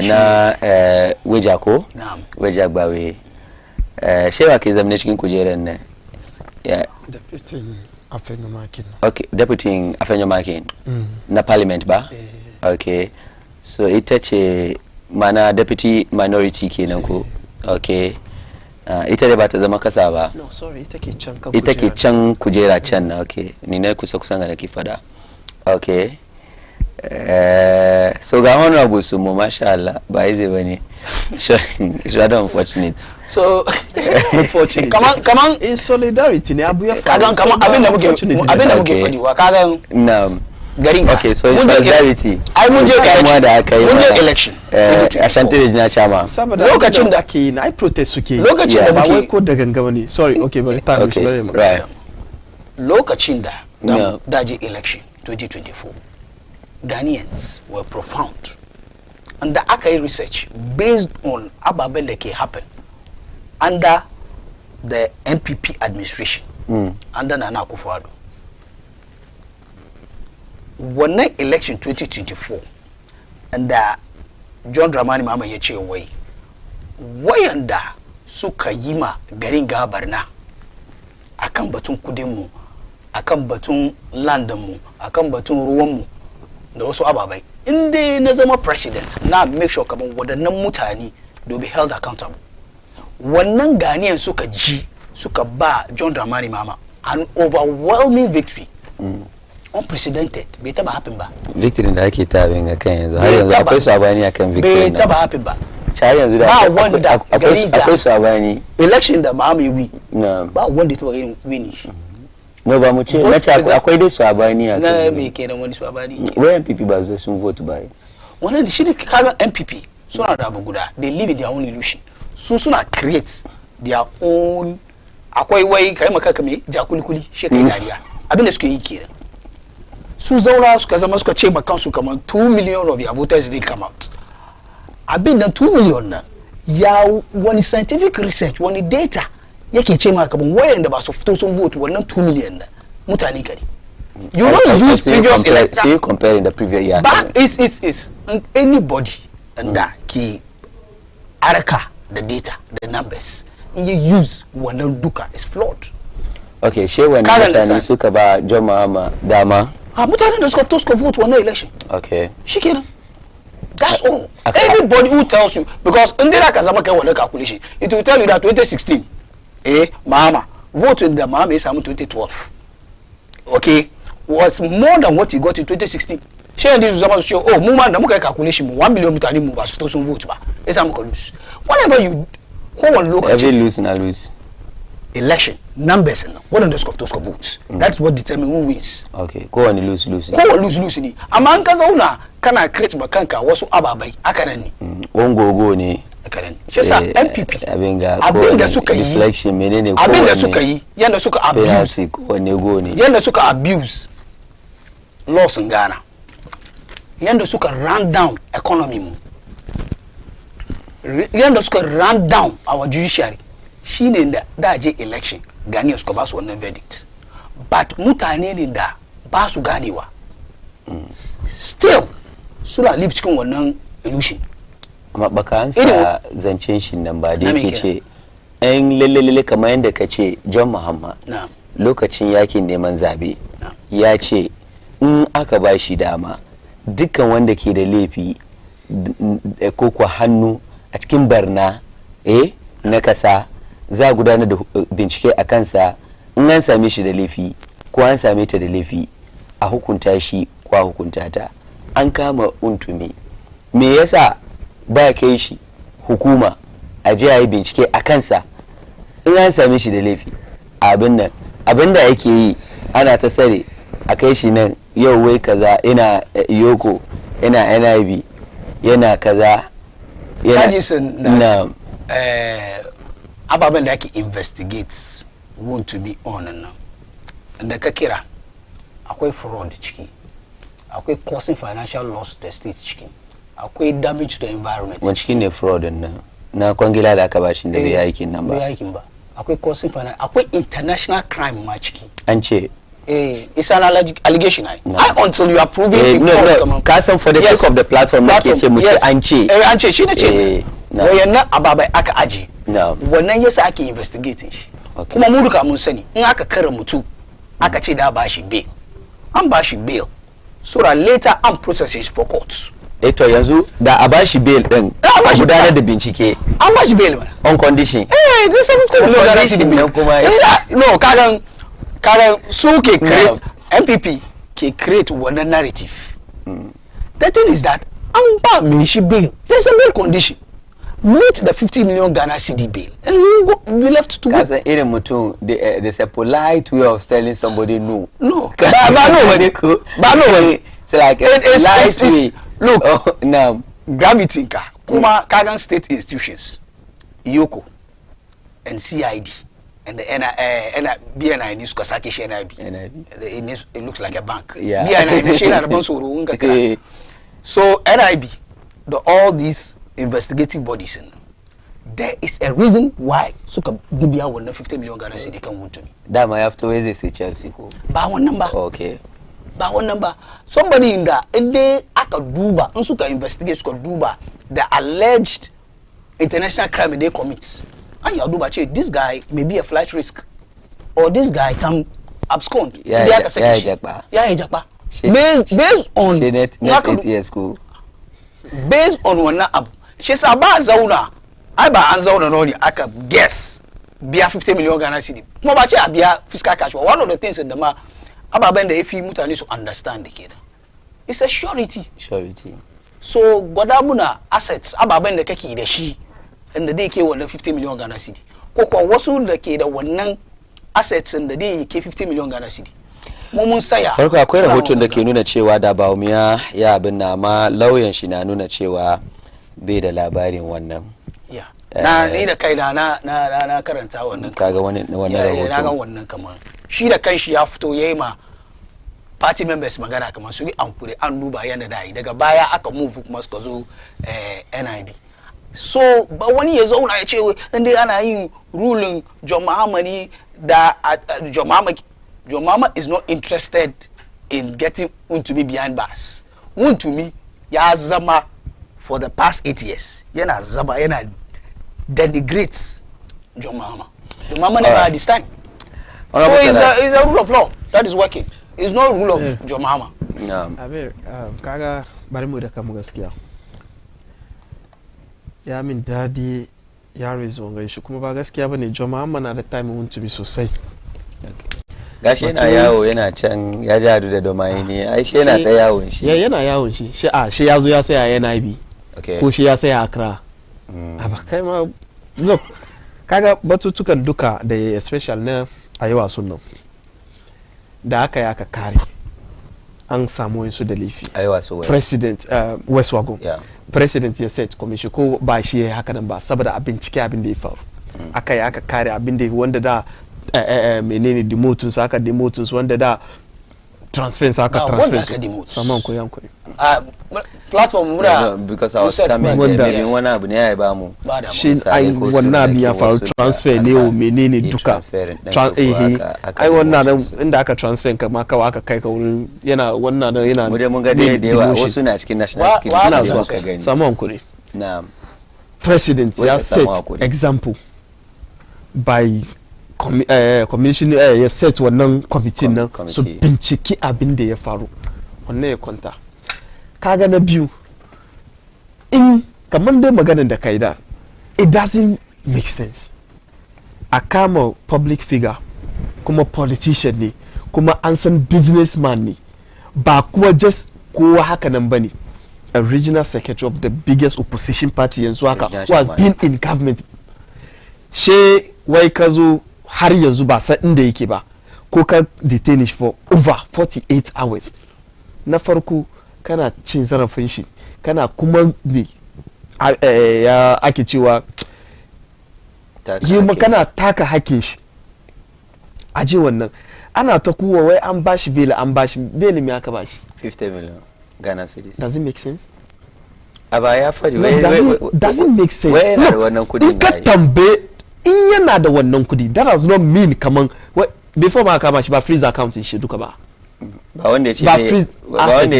na weja ko weja gbawe shewa ke zamne cikin kujerar nan deputy afenyo makin okay deputy afenyo makin na parliament ba okay so ita ce mana deputy minority kenan ko okay ita da ba ta zama kasa ba no sorry ita ke can kujera can na okay ni na kusa kusan ga nake fada okay so ga honorable su mu masha Allah ba easy bane it's rather unfortunate so unfortunate kaman in solidarity ne abu ya kagan kaman abinda muke fadi wa kagan na'am garin okay so in solidarity ai mun je election Ashanti Regional Chairman lokacin da ake na ai protest suke lokacin da ba wai ko da gangama ne sorry okay bari ta right lokacin da daji election 2024, Ghanaians were profound. And the Akai research based on Ababendeke happened under the MPP administration, under Nana Akufo-Addo. When the election 2024, and John Dramani Mahama Yeche away, wayanda suka yima garin Gabarna akan batun kudinmu, akan batun landinmu, akan batun ruwanmu da wasu ababai. Inda na zama president na make sure kaman wadannan mutane do be held accountable. Wannan Ghanaian suka ji suka ba John Dramani Mahama an overwhelming victory. Unprecedented. Bai taba happen ba. Victory da ake tabin a kan yanzu. Har yanzu akwai sabani akan victory. Bai taba happen ba. Har yanzu da akwai sabani. Election da Mahama yi wi. Ba wanda taba irin win shi. No ba mu ce na ce akwai dai sabani a na me kenan wani sabani. Wai MPP ba zai sun vote ba. Wannan shi ne kaga MPP suna da abu guda. They live in their own illusion. Su suna create their own akwai wai kai maka kame jakulikuli shi kai dariya. Abin da suke yi kenan. Su zauna suka zama suka ce makansu kaman 2 million of their voters did come out. Abin nan 2 million nan ya wani scientific research wani data yake ce maka kaman wayanda ba su fito sun vote wannan 2 million nan mutane kare. You don't use previous election. So you compare in the previous year. But is anybody and that ki araka the data, the numbers you use wannan duka is flawed. Okay, she when mutane suka ba John Mahama dama. Mutane da suka fito suka vote wannan election. Okay. Shikenan. That's all. Anybody who tells you, because in the Kazama kai wannan calculation, it will tell you that 2016, Mahama voted the Mahama is 2012. Okay, was more than what he got in 2016. Share this was show. Oh, Muma da muka calculation 1 million mutane mu ba su fito sun vote ba. Esa muka lose. Whenever you go and look at every lose na lose. Election numbers what on the score of votes. That's what determine who wins. Okay, go on lose. Go on lose ni. Amma an ka zauna kana create makanka wasu ababai aka nan ne. Wongogo ne. Aka nan. Shi yasa MPP abinda suka yi reflection menene ko abinda suka yi yanda suka abuse ko wanne go ne. Yanda suka abuse laws in Ghana. Yanda suka run down economy mu. Yanda suka run down our judiciary. Shi ne da je election Ghanaians suka ba su wannan verdict, but mutane ne da ba su ganewa still suna live cikin wannan illusion. Amma baka ansa zancen shi nan ba da yake ce ɗan lalle kamar yadda ka ce John Mahama lokacin yakin neman zabe ya ce in aka ba shi dama dukkan wanda ke da laifi ko kwa hannu a cikin barna na kasa za a gudanar da bincike a kansa, in an same shi da laifi ko an same ta da laifi a hukunta shi ko a hukunta ta. An kama untumi, me yasa ba kai shi hukuma a je a yi bincike a kansa in an same shi da laifi? Abin da yake yi ana ta sare a kai shi nan yau wai kaza ina yoko ina NIB yana kaza yana ababen da ake investigate want to be on nan da ka kira akwai fraud ciki, akwai causing financial loss to the state ciki, akwai damage to the environment. Wani cikin ne fraud nan na kwangila da aka bashi da bai aikin nan ba. Bai aikin ba. Akwai causing financial, akwai international crime ma ciki. An ce it's an allegation. Until you are proving no. Kasan for the sake of the platform na ke ce mu ce an ce. An ce shi ne ce. Wayannan ababai aka aji. Wannan yasa ake investigating shi. Kuma mu duka mun sani in aka kare mutu aka ce da ba shi bail. An ba shi bail. So that later an processes for court. To yanzu da a ba shi bail din a gudanar da bincike. An ba shi bail on condition. This something no condition kuma. No, kagan su ke create MPP ke create wannan narrative. The thing is that an ba me shi bail. There's a bail condition. Meet the 50 million Ghana CD bail, and you left to go. Because irin mutum, there's a polite way of telling somebody no. No. But it's like it's way. Look, now gravity kuma kagan state institutions, Yoko, and CID, and the BNI news suka sake shi NIB. It looks like a bank. Yeah. BNI shi na da ban tsoro in ka kira. So NIB, all these investigative bodies, there is a reason why suka bibiya wannan 50 million Ghana cedi kan Wontumi. Dama ya fito wai zai sai Chelsea ko. Ba wannan ba. Okay. Ba wannan ba. Somebody in da inda aka duba in suka investigate suka duba the alleged international crime they commit. And you duba che this guy may be a flight risk or this guy can abscond. Yeah, Jakpa. Based on next 8 years school. Based on wannan abu. She sa ba zauna. Ai ba an zauna no ne aka guess biya 50 million Ghana cedi. Kuma ba ce a biya fiscal cash. One of the things da ma ababen da yafi mutane su understand ke da. It's a surety. So gwada muna assets ababen da kake da shi inda dai ke wannan 50 million Ghana cedi. Ko kuwa wasu da ke da wannan assets inda dai ke 50 million Ghana cedi. Mun saya. Farko akwai rahoton da ke nuna cewa da Bawumia ya abin na ma lauyan shi na nuna cewa bai da labarin wannan. Na ni da kai na karanta wannan. Kaga wannan rahoton. Na ga wannan kaman. Shi da kanshi ya fito yayi ma party members magana kamar su yi ankure an duba yana da daga baya aka move kuma suka zo NIB. So ba wani ya zauna ya ce inda ana yin ruling John Mahama da John Mahama is not interested in getting Wontumi behind bars. Wontumi ya zama for the past 8 years. Yana zama yana denigrates John Mahama. John Mahama never had this time. So it's a rule of law that is working. It's not rule of John Mahama. Ameer, kaga bari mu da kamu gaskiya. Ya min dadi ya rezo ngai shi kuma ba gaskiya bane John Mahama na da time Wontumi sosai. Gashi yana yawo yana can ya ji hadu da domaini ai shi yana ta yawon shi. Yana yawon shi. Shi ya zo ya saya NIB. Ko shi ya saya Accra. Aba kai ma look kaga batutukan duka da especially na ayewa sunnan. Da aka yi aka kare an samu wasu da laifi president West Wagon president ya set commission ko ba shi ya haka nan ba saboda a bincike abin da ya faru aka yi aka kare abin da wanda da menene demotions aka demotions wanda da transfers aka transfers saman ko yankuri platform mura because I was coming maybe wani abu ne ya ba mu shi ai wannan abin ya faru transfer ne o menene duka ai wannan inda aka transfer kama kawai aka kai ka wurin yana wannan yana mu dai mun ga da yawa wasu na cikin national security zuwa ka gani saman ku ne na'am president ya set example by commission ya set wannan committee nan su binciki abin da ya faru wannan ya kwanta kaga na biyu in kamar dai maganar da kai da it doesn't make sense a kama public figure kuma politician ne kuma an san businessman ne ba kuma just kowa haka nan bane a regional secretary of the biggest opposition party yanzu haka who has been in government she wai ka zo har yanzu ba san inda yake ba ko ka detain for over 48 hours na farko kana cin zarafin shi kana kuma ya ake cewa kana taka hakin shi aje wannan ana ta kuwa wai an bashi beli me aka bashi 50 million Ghana cedis. Does it make sense? Aba ya fari doesn't make sense. Wai yana da wannan kudi in ka tambaye in yana da wannan kudi that does not mean kaman before ma kama shi ba freeze account shi duka ba ba wanda ya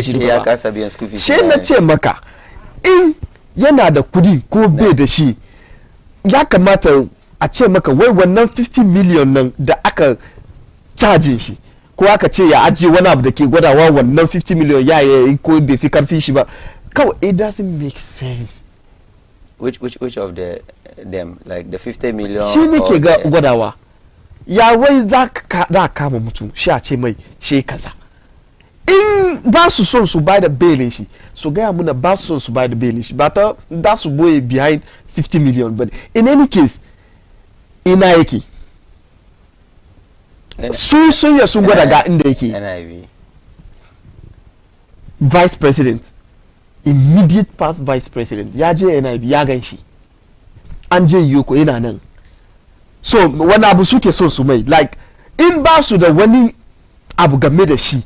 ce ya kasa biyan school fees shi na ce maka in yana da kudi ko bai da shi ya kamata a ce maka wai wannan 50 million nan da aka caje shi ko aka ce ya ajiye wani abu da ke gwadawa wannan 50 million ya yi ko bai fi karfin shi ba kawai it doesn't make sense. Which of them like the 50 million shi ne ke gwadawa ya wai za ka kama mutum shi a ce mai shi kaza in ba su son su ba da belin shi su gaya muna ba su son su ba da belin shi ba ta da su boye behind 50 million but in any case ina yake sun sun gwada ga inda yake vice president immediate past vice president ya je NIB ya gan shi an je yoko yana nan so wani abu suke so su mai like in ba su da wani abu game da shi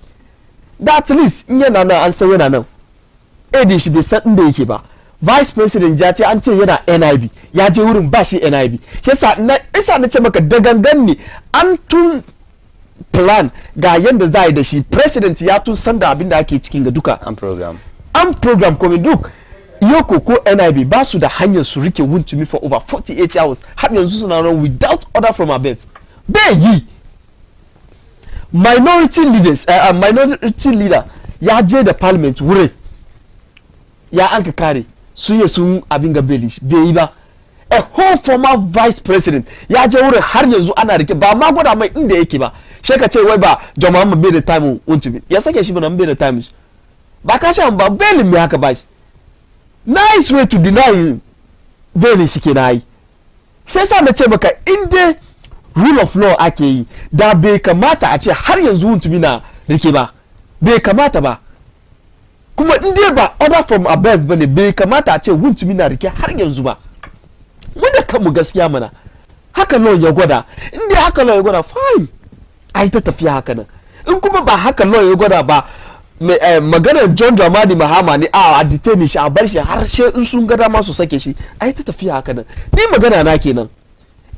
da at least in yana nan an san yana nan AD shi bai san inda yake ba vice president ya ce an ce yana NIB ya je wurin ba shi NIB yasa na ce maka da gangan ne an tun plan ga yanda za a yi da shi president ya tun san da abin da ake cikin ga duka an program kuma duk Yoko ko NIB ba su da hanyar su rike Wontumi for over 48 hours har yanzu suna run without order from above bai yi minority leader ya je da parliament wurin ya an ka kare su yi sun abin ga bai yi ba a whole former vice president ya je wurin har yanzu ana rike ba ma gwada mai inda yake ba shi ka ce wai ba jama'a mu bai da time Wontumi ya sake shi ba nan bai da time ba ka sha ba belin me haka ba shi nice way to deny belin shi ke na yi sai sa na ce maka inda rule of law ake yi da bai kamata a ce har yanzu Wontumi na rike ba bai kamata ba kuma inda ba order from above bane bai kamata a ce Wontumi na rike har yanzu ba mu da kanmu gaskiya mana haka law ya gwada inda haka law ya gwada fine ai ta tafiya haka nan in kuma ba haka law ya gwada ba maganar John Dramani Mahama ne a detain shi a bar shi har sai in sun ga dama su sake shi ai ta tafiya haka nan ni magana na kenan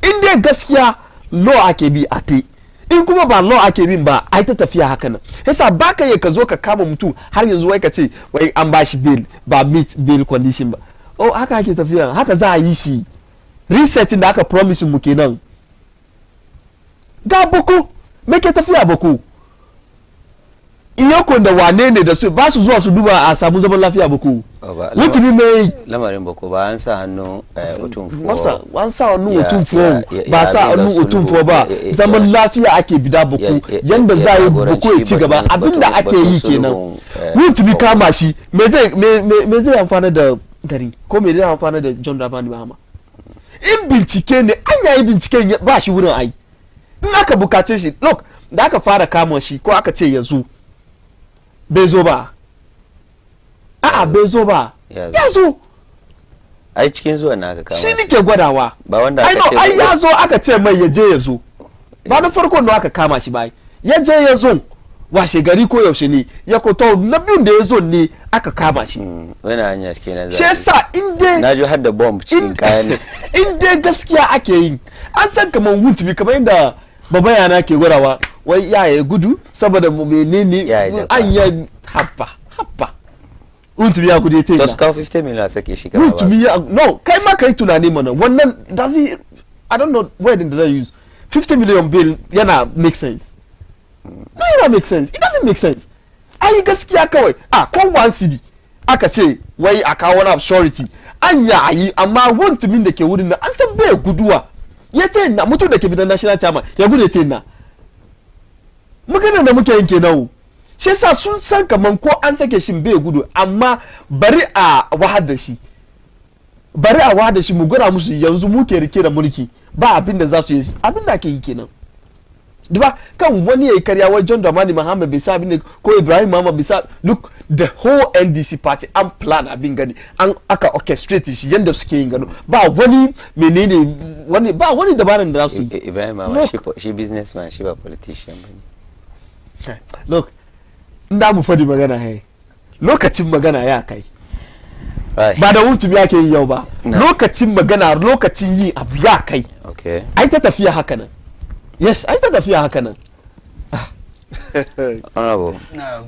in dai gaskiya law ake bi a te in kuma ba law ake bin ba ai ta tafiya haka nan yasa baka yi ka zo ka kama mutum har yanzu wai ka ce wai an ba shi bail ba meet bail condition ba oh haka ake tafiya haka za a yi shi resetting da aka promise mu kenan ga boko me ke tafiya boko iyakon da wane ne da su ba su zuwa su duba a samu zaman lafiya boko Wontumi mai lamarin boko ba an sa hannu otunfo an sa hannu otunfo ba sa hannu otunfo ba zaman lafiya ake bida boko yanda za yi boko ya ci gaba abinda ake yi kenan Wontumi kama shi me zai amfana da gari ko me zai amfana da John Dramani Mahama in bincike ne an yayi binciken ba shi wurin ai in aka bukace shi look da aka fara kama shi ko aka ce yanzu bai zo ba a'a bai zo ba ya zo ai cikin zuwa na aka kama shi nake gwadawa ba wanda aka ce ai ya zo aka ce mai ya je ya zo ba na farko da aka kama shi ba ya je ya zo washe gari ko yaushe ne ya koto na biyun da ya zo ne aka kama shi wani hanya shi kenan shi yasa inda na ji har da bomb cikin kayan ne inda gaskiya ake yi an san kamar Wontumi kamar yadda baba yana ke gwadawa wai ya gudu saboda menene an ya haba Wontumi ya gudu ta yi to ska 50 million sake shi kama Wontumi ya no kai ma kai tunani mana wannan does he I don't know where did they use 50 million bill yana make sense no yana make sense it doesn't make sense ai gaskiya kawai ko one city aka ce wai a kawo wani surety an yayi amma Wontumi da ke wurin nan an san bai guduwa ya ce na mutum da ke bidan national chairman ya gudu ya na maganar da muke yin kenan shi yasa sun san kaman ko an sake shi bai gudu amma bari a wahar da shi mu gura musu yanzu muke rike da mulki ba abin da za su yi abin da ake yi kenan duba kan wani yayi karya wai John Dramani Mahama bai sa abin ko Ibrahim Mahama bai sa look the whole NDC party an plan abin gani an aka orchestrate shi yanda suke yin gano ba wani menene wani ba wani dabaran da za su yi Ibrahim Mahama shi businessman shi ba politician look nda mu fadi magana hai lokacin magana ya kai ba da Wontumi yake yi yau ba lokacin magana lokacin yi abu ya kai ai ta tafiya haka nan yes ai ta tafiya haka nan honorable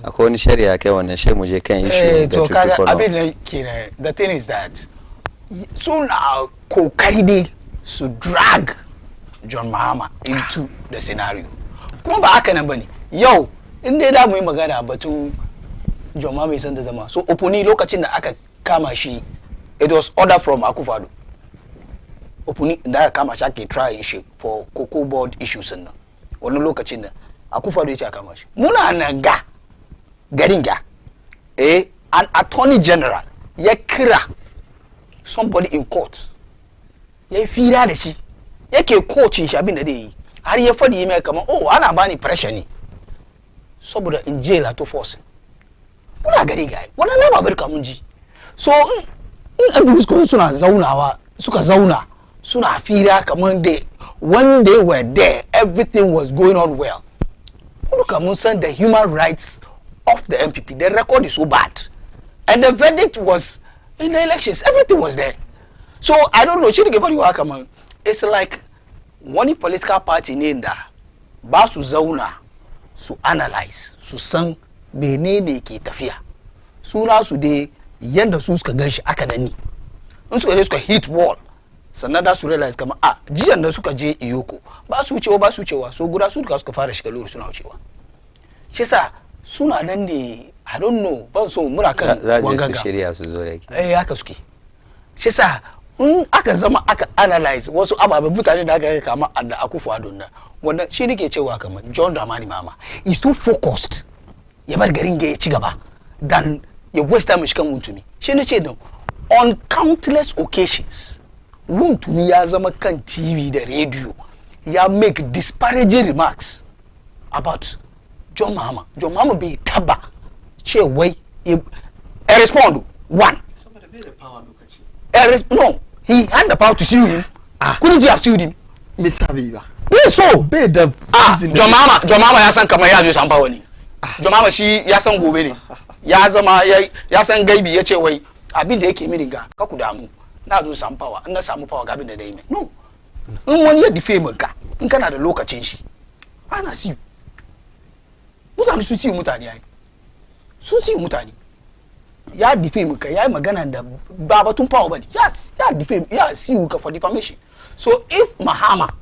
akwai wani shari'a kai wannan shi mu je kan issue da kaga abin da ke the thing is that suna kokari ne su drag John Mahama into the scenario kuma ba haka nan bane yau in dai da mu yi magana batun John Mahama bai san da zama so opuni lokacin da aka kama shi it was order from Akufo-Addo opuni da aka kama shi ake try shi for cocoa board issues nan wani lokacin da Akufo-Addo ya ce aka kama shi muna nan garin ga an attorney general ya kira somebody in court ya fira da shi yake coaching shi abin da zai yi har ya fadi mai kamar ana bani pressure ne saboda in jail to force muna gari ga wannan na babar ka mun ji so in abin suna zaunawa suka zauna suna fira kaman they when they were there everything was going on well. Look at Musa, the human rights of the MPP, the record is so bad, and the verdict was in the elections, everything was there. So I don't know, it's like one political party named ba su zauna su analyze su san menene ke tafiya, suna su dai yanda su suka ganshi aka dani, in suka je suka hit wall sannan da su realize kama jiyan da suka je Iyoko ba su wucewa so guda su suka fara shiga lori suna wucewa, shi sa suna nan ne I don't know ban so muna kan wangaga su shirya su zo da haka suke, shi sa in aka zama aka analyze wasu ababen mutane da aka yi kama da akufu adonna wannan shi nake cewa kamar John Dramani Mahama is too focused ya bar garin ya ci gaba dan ya waste time shi kan Wontumi. Shi ne ce da on countless occasions Wontumi ya zama kan TV da radio ya make disparaging remarks about John Mahama. John Mahama bai taba cewa ya respond one. No, he had the power to sue him. Couldn't he have sued him? So, John Mahama ya san kamar ya zo san power ne. John Mahama shi ya san gobe ne. Ya zama ya san gaibi ya ce wai abin da yake mini ga ka ku damu. Na zo san power, in na samu power ga abin da dai mai. No. In wani ya defame ka, in kana da lokacin shi. Ana sue. Mutane su sue mutane yayi. Su sue mutane. Ya defame ka yayi magana da ba batun power bane. Yes, ya defame, ya sue ka for defamation. So if Mahama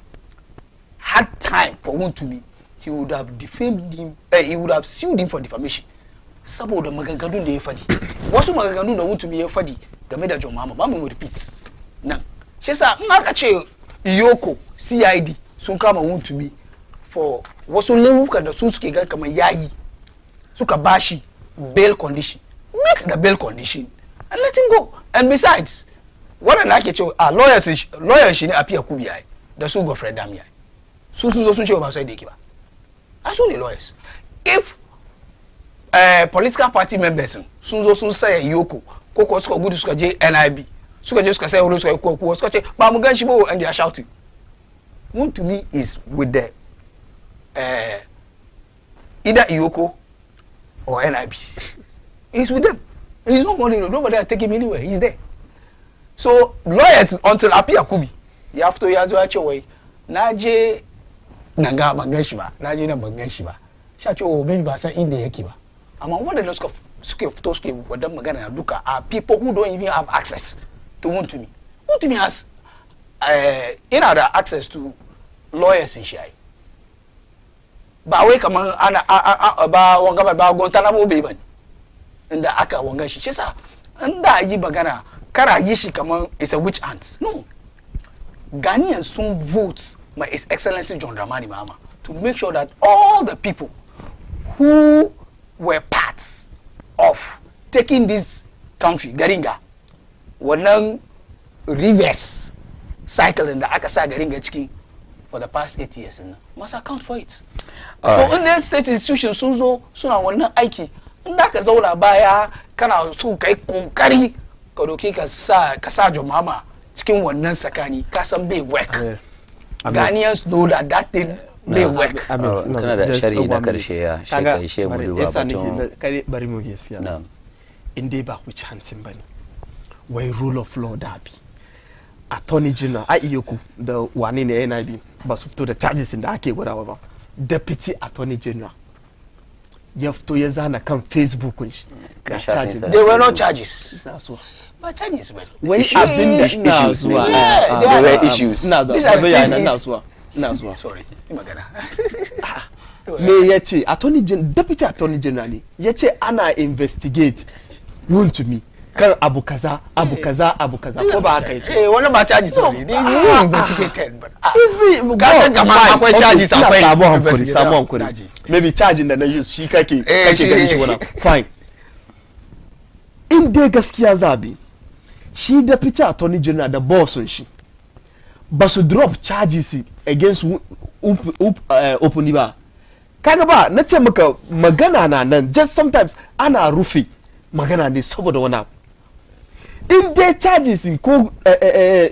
had time for Wontumi, he would have defamed him, he would have sued him for defamation. Saboda maganganun da ya fadi. Wasu maganganun da Wontumi ya fadi game da John Mahama, ba mu repeat. Nan. Shi yasa in aka ce Iyoko CID sun kama Wontumi for wasu laifukan da su suke ga kamar yayi suka bashi bail condition. Meet the bail condition and let him go. And besides, what I like it, lawyers shi ne appear kubi yayi da su go friend am yayi. Su zo sun ce ba sai da yake ba. As only lawyers. If political party members sun zo sun say Iyoko ko suka gudu suka je NIB suka je suka say wurin suka ko suka ce ba mu gan shi ba, and they are shouting. Wontumi is with the either Iyoko or NIB. He's with them. He's not going to, nobody has taken him anywhere. He's there. So lawyers until Apia Kubi, you have to yazo way. Naje nanga bangashiba, naje na bangashiba. Shacho maybe ba sa inde yake ba. Amma wanda da suke fito suke wadan magana na duka are people who don't even have access to Wontumi. Wontumi has the access to lawyers in Shai. Ba wai kaman ana ba wanga ba gontana mo be bane. Inda aka wanga shi shi sa inda yi magana kara yi shi kaman it's a witch hunt. No, Ghanaians soon vote my His Excellency John Dramani Mahama to make sure that all the people who were parts of taking this country Garinga wannan reverse cycle in the aka sa Garinga cikin for the past 8 years must account for it. So in the state institutions sun zo suna wannan aiki inda ka zauna baya kana so kai kokari ka doki ka sa John Mahama cikin wannan sakani ka san bai work. Ghanaians know that thing bai work. Kana da sharhi na karshe ya shekai shemu duba batun kai bari mu gaskiya. Na'am. Inde ba ku chantin bane. Wai rule of law da bi. Attorney General a Iyoko da wani ne NIB ba su fito da charges da ake gwadawa ba. Deputy Attorney General ya fito ya zana kan Facebook shi. There were no charges. That's what. But charges were. When abin da ina zuwa. There were issues. These are ina zuwa. Sorry. Magana. Me yace Attorney General, Deputy Attorney General ne yace ana investigate Wontumi kan abu kaza ko ba haka yace. Wannan ba charges ne. They investigated but it's me ka san kamar akwai charges akwai. Samu hankuri. Maybe charging da na use shi kake ganin shi wannan. Fine. In dai gaskiya zabi shi Deputy Attorney General da bossun shi ba su drop charges against Opuni ba. Kaga ba na ce maka magana na nan just sometimes ana rufe magana ne saboda wani abu. in their charges in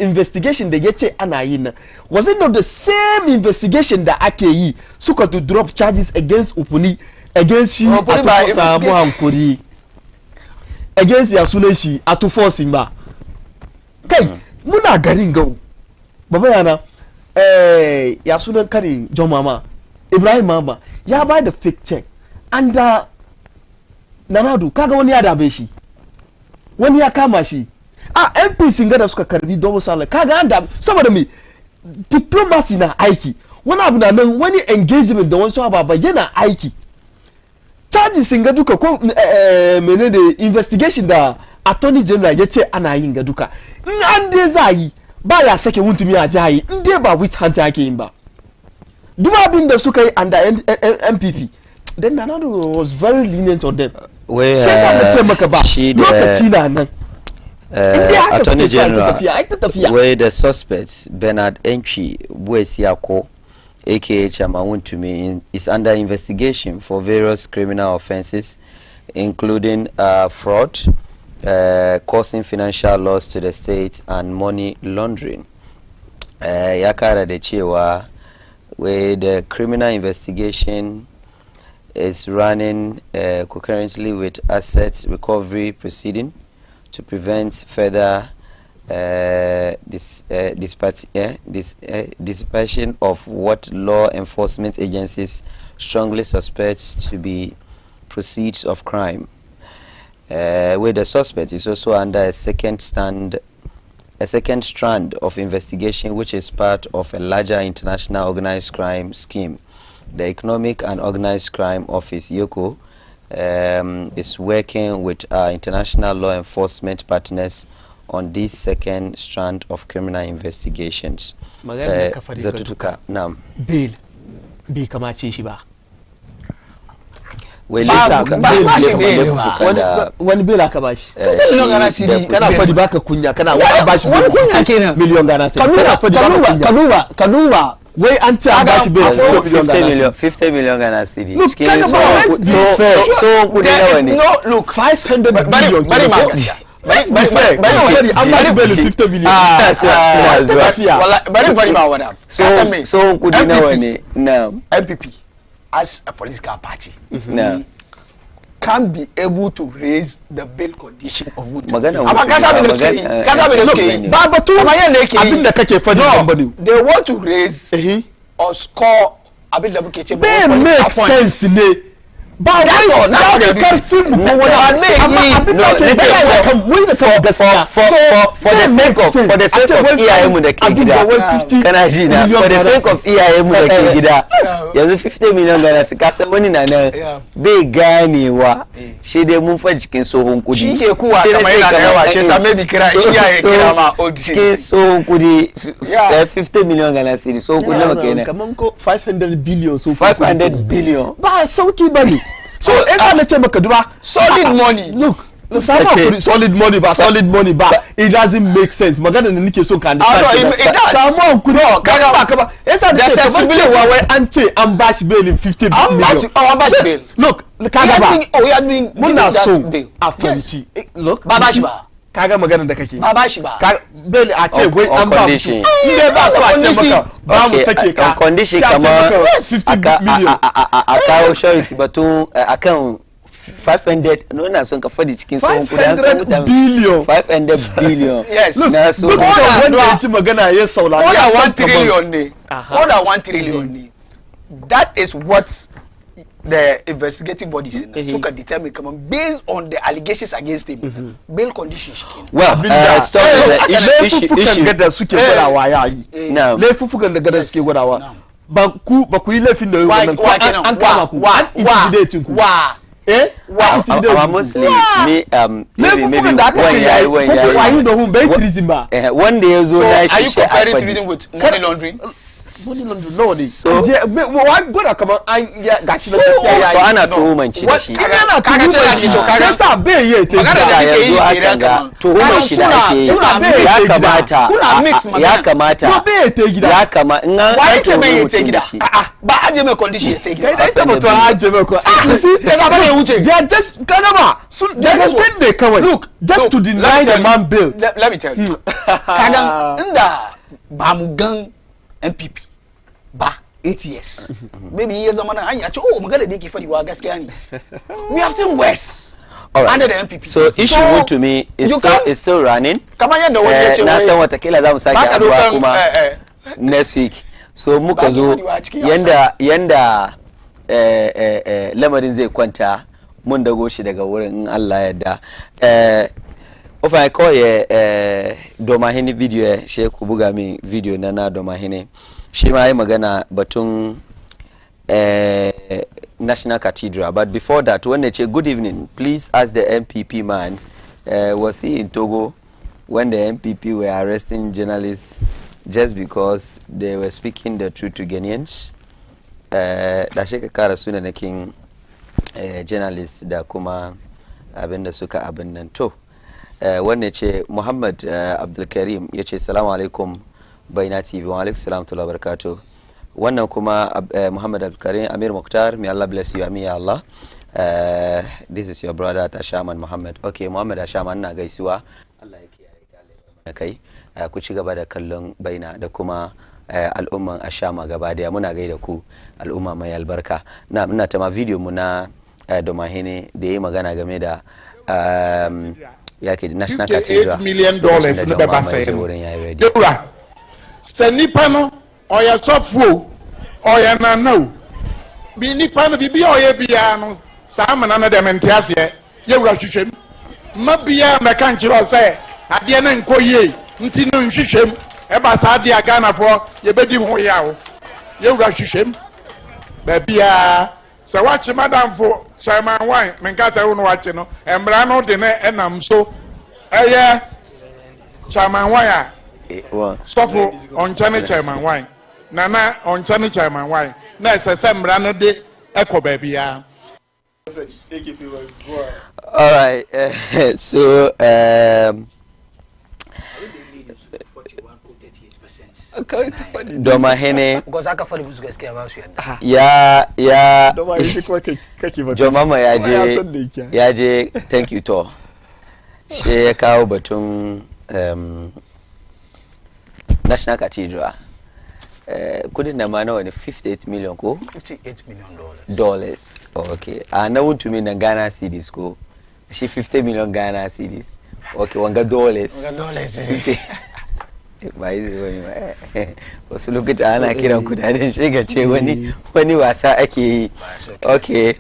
investigation da yace ana yi na, was it not the same investigation da ake yi suka to drop charges against Upuni, against shi Atufor Samu Hankuri, against ya sunan shi Atufor Simba. Kai muna garin gawo baba yana ya sunan karin John Mama Ibrahim Mama ya ba da fake check and Nanadu kaga wani ya dabe shi, wani ya kama shi MP singa da suka karbi don sala kaga an da saboda me diplomacy na aiki, wani abu na nan wani engagement da wasu ababa yana aiki. Charges singa duka ko menene investigation da attorney general ya ce ana yin ga duka in an dai za yi ba ya sake wuntumi a jayi in dai ba witch hunt ake yin ba. Duk abin da suka yi under MPP then Nanadu was very lenient on them. Where Attorney General, where the suspect Bernard Enchi Buesiako, aka Chamawuntumi, is under investigation for various criminal offenses, including fraud, causing financial loss to the state, and money laundering. Yakara de Chewa, where the criminal investigation is running concurrently with assets recovery proceeding to prevent further dissipation of what law enforcement agencies strongly suspect to be proceeds of crime. Where the suspect is also under a second strand of investigation, which is part of a larger international organized crime scheme. The Economic and Organized Crime Office, YOCO, is working with our international law enforcement partners on this second strand of criminal investigations. Zatutuka, naam. Bail kama ce shi ba. Wani bil aka bashi. Kana fadi baka kunya kana wani bashi wani kunya kenan. Miliyon Ghana cedi. Ka duba. Wai an ce an bashi bil 50 million Ghana cedi. Look, so kudi nawa ne? No, look, 500 million. Let's be fair. I'm not bail 50 million. So kudi nawa ne? No. MPP as a political party can be able to raise the bail condition of voting. They want to raise or score a bit of make sense. But for the sake of EIM da ke gida kana ji na for the sake of EIM da ke gida yanzu 50 million Ghana su kasa wani na nan bai ganewa shi dai mun fa jikin tsohon kudi shi ke kuwa kamar yana da yawa shi sa maybe kira iyaye kira ma old cikin tsohon kudi 50 million Ghana cedi so kudi nawa kenan kaman ko 500 billion so 500 billion ba sauki bane. So esa na ce maka duba solid money. Look solid money ba it doesn't make sense. Magana da nake so ka understand. Samu kudi kaga ba kaba esa da ce kamar cewa wai an ce an bashi bail 50 million. An bashi bail. Look kaga ba muna so a fahimci. Look ba bashi ba. Kaga magana da kake ba bashi ba bail a ce wai an ba mutum inda ba su a ce maka ba mu sake ka condition kamar 50 million a kawo shorty batun akan 500 no na son ka fadi cikin tsohon kudan 500 billion 500 billion yes na so wanda ya ci magana ya saula ya 1 trillion ne more than 1 trillion ne. That is what the investigating bodies so can determine based on the allegations against him bail conditions. Well, stop laifukan gada suke gwadawa yayi laifukan da gada suke gwadawa ba ku yi laifin da wannan an kama ku an intimidating ku Muslim maybe da aka ce yayi ko ayi da hun bai treason ba wanda yazo na shi shi are you comparing treason with money laundering? Money laundering no ne wa gwada kaman an gashi na gaskiya yayi so ana tuhuman shi da shi ana tuhuman shi to kaga sa bai yi ta magana da yake yi kaga tuhuman shi da ake ya kamata ko bai ta gida ya kama in an tuhuman shi gida ba aje mai condition ya ta gida kai ta mutu aje mai ko wuce. They are just Kanama. So just when they come. Look, just to deny the man bill. Let me tell you. Kagan inda ba mu gan MPP ba 8 years. Maybe years amana an ya ce oh magana da yake fadiwa gaskiya ne. We have seen worse. All right. Under the MPP. So issue one to me is still running. Kamar yadda wani ya ce na san watakila za mu sake abuwa kuma next week. So muka zo yanda lamarin zai kwanta mun dago shi daga wurin in Allah yadda. Ofa ko ye domahini video she ku buga min video na domahini. Shi ma yi magana batun National Cathedral. But before that, when they say good evening, please ask the MPP man, was he in Togo when the MPP were arresting journalists just because they were speaking the truth to Ghanaians? Da sheka kara suna na king journalists da kuma abin da suka abin nan to. When ce Muhammad Abdul Karim ya ce salamu alaikum Baina TV wa alaikum salam wa barakatuh. Wannan kuma Muhammad Abdulkarim Ameer Mukhtar, may Allah bless you, Amin ya Allah. This is your brother Tashaman Muhammad. Okay, Muhammad Tashaman na gaisuwa. Allah ya kiyaye kai. Ku ci gaba da kallon Baina da kuma al'umman Ashama gaba daya muna gaida ku al'umma mai albarka. Na muna ta ma video mu na Domahine da yayi magana game da yake National Cathedral. $58 million ne be ba sai. Dewra. Senipa no oya sofu oya na no bi nipa no bibi oya bia no saa mana na de mentiase ye wura hwehwem ma bia me kan kiro se ade na nkoye nti no nhwehwem e ba saa de aga na fo ye bedi ho yawo ye wura hwehwem ba bia se wachi madam fo chairman wan me nka se no wachi no embra no de na enam so eye chairman wan a sọfọ ọnchane chairman wine nana ọnchane chairman wine na ẹsẹsẹ mmira no de ẹkọ baabi ya. All right, so Domahene ya Jomama ya je thank you to she ya kawo batun National Cathedral. Couldn't na mana wani $58 million ko? $58 million. Okay. Na wuntu mi na Ghana cedis ko? Shi $50 million Ghana cedis. Okay, wanga dollars. Bai wani ma. Wasu lokuta ana kiran kudaden shiga ce wani wasa ake yi. Okay.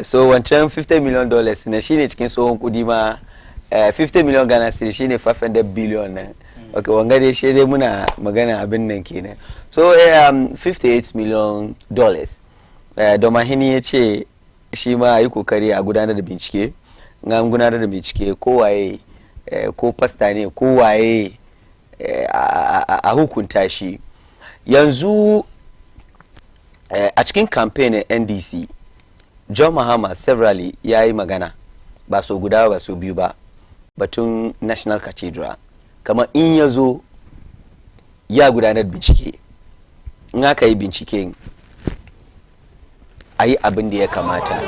So wancan $50 million na shine cikin tsohon kudi ma $50 million Ghana cedis shine $500 billion. Okay, wangare shi dai muna magana abin nan kenan. So $58 million. Domahini ya ce shi ma yi kokari a gudanar da bincike. An gudanar da bincike ko waye ko pasta ne ko waye a hukunta shi. Yanzu a cikin campaign NDC John Mahama severally ya yi magana ba so guda ba so biyu ba batun National Cathedral. Kama in ya zo ya gudanar bincike in aka yi binciken a yi abin da ya kamata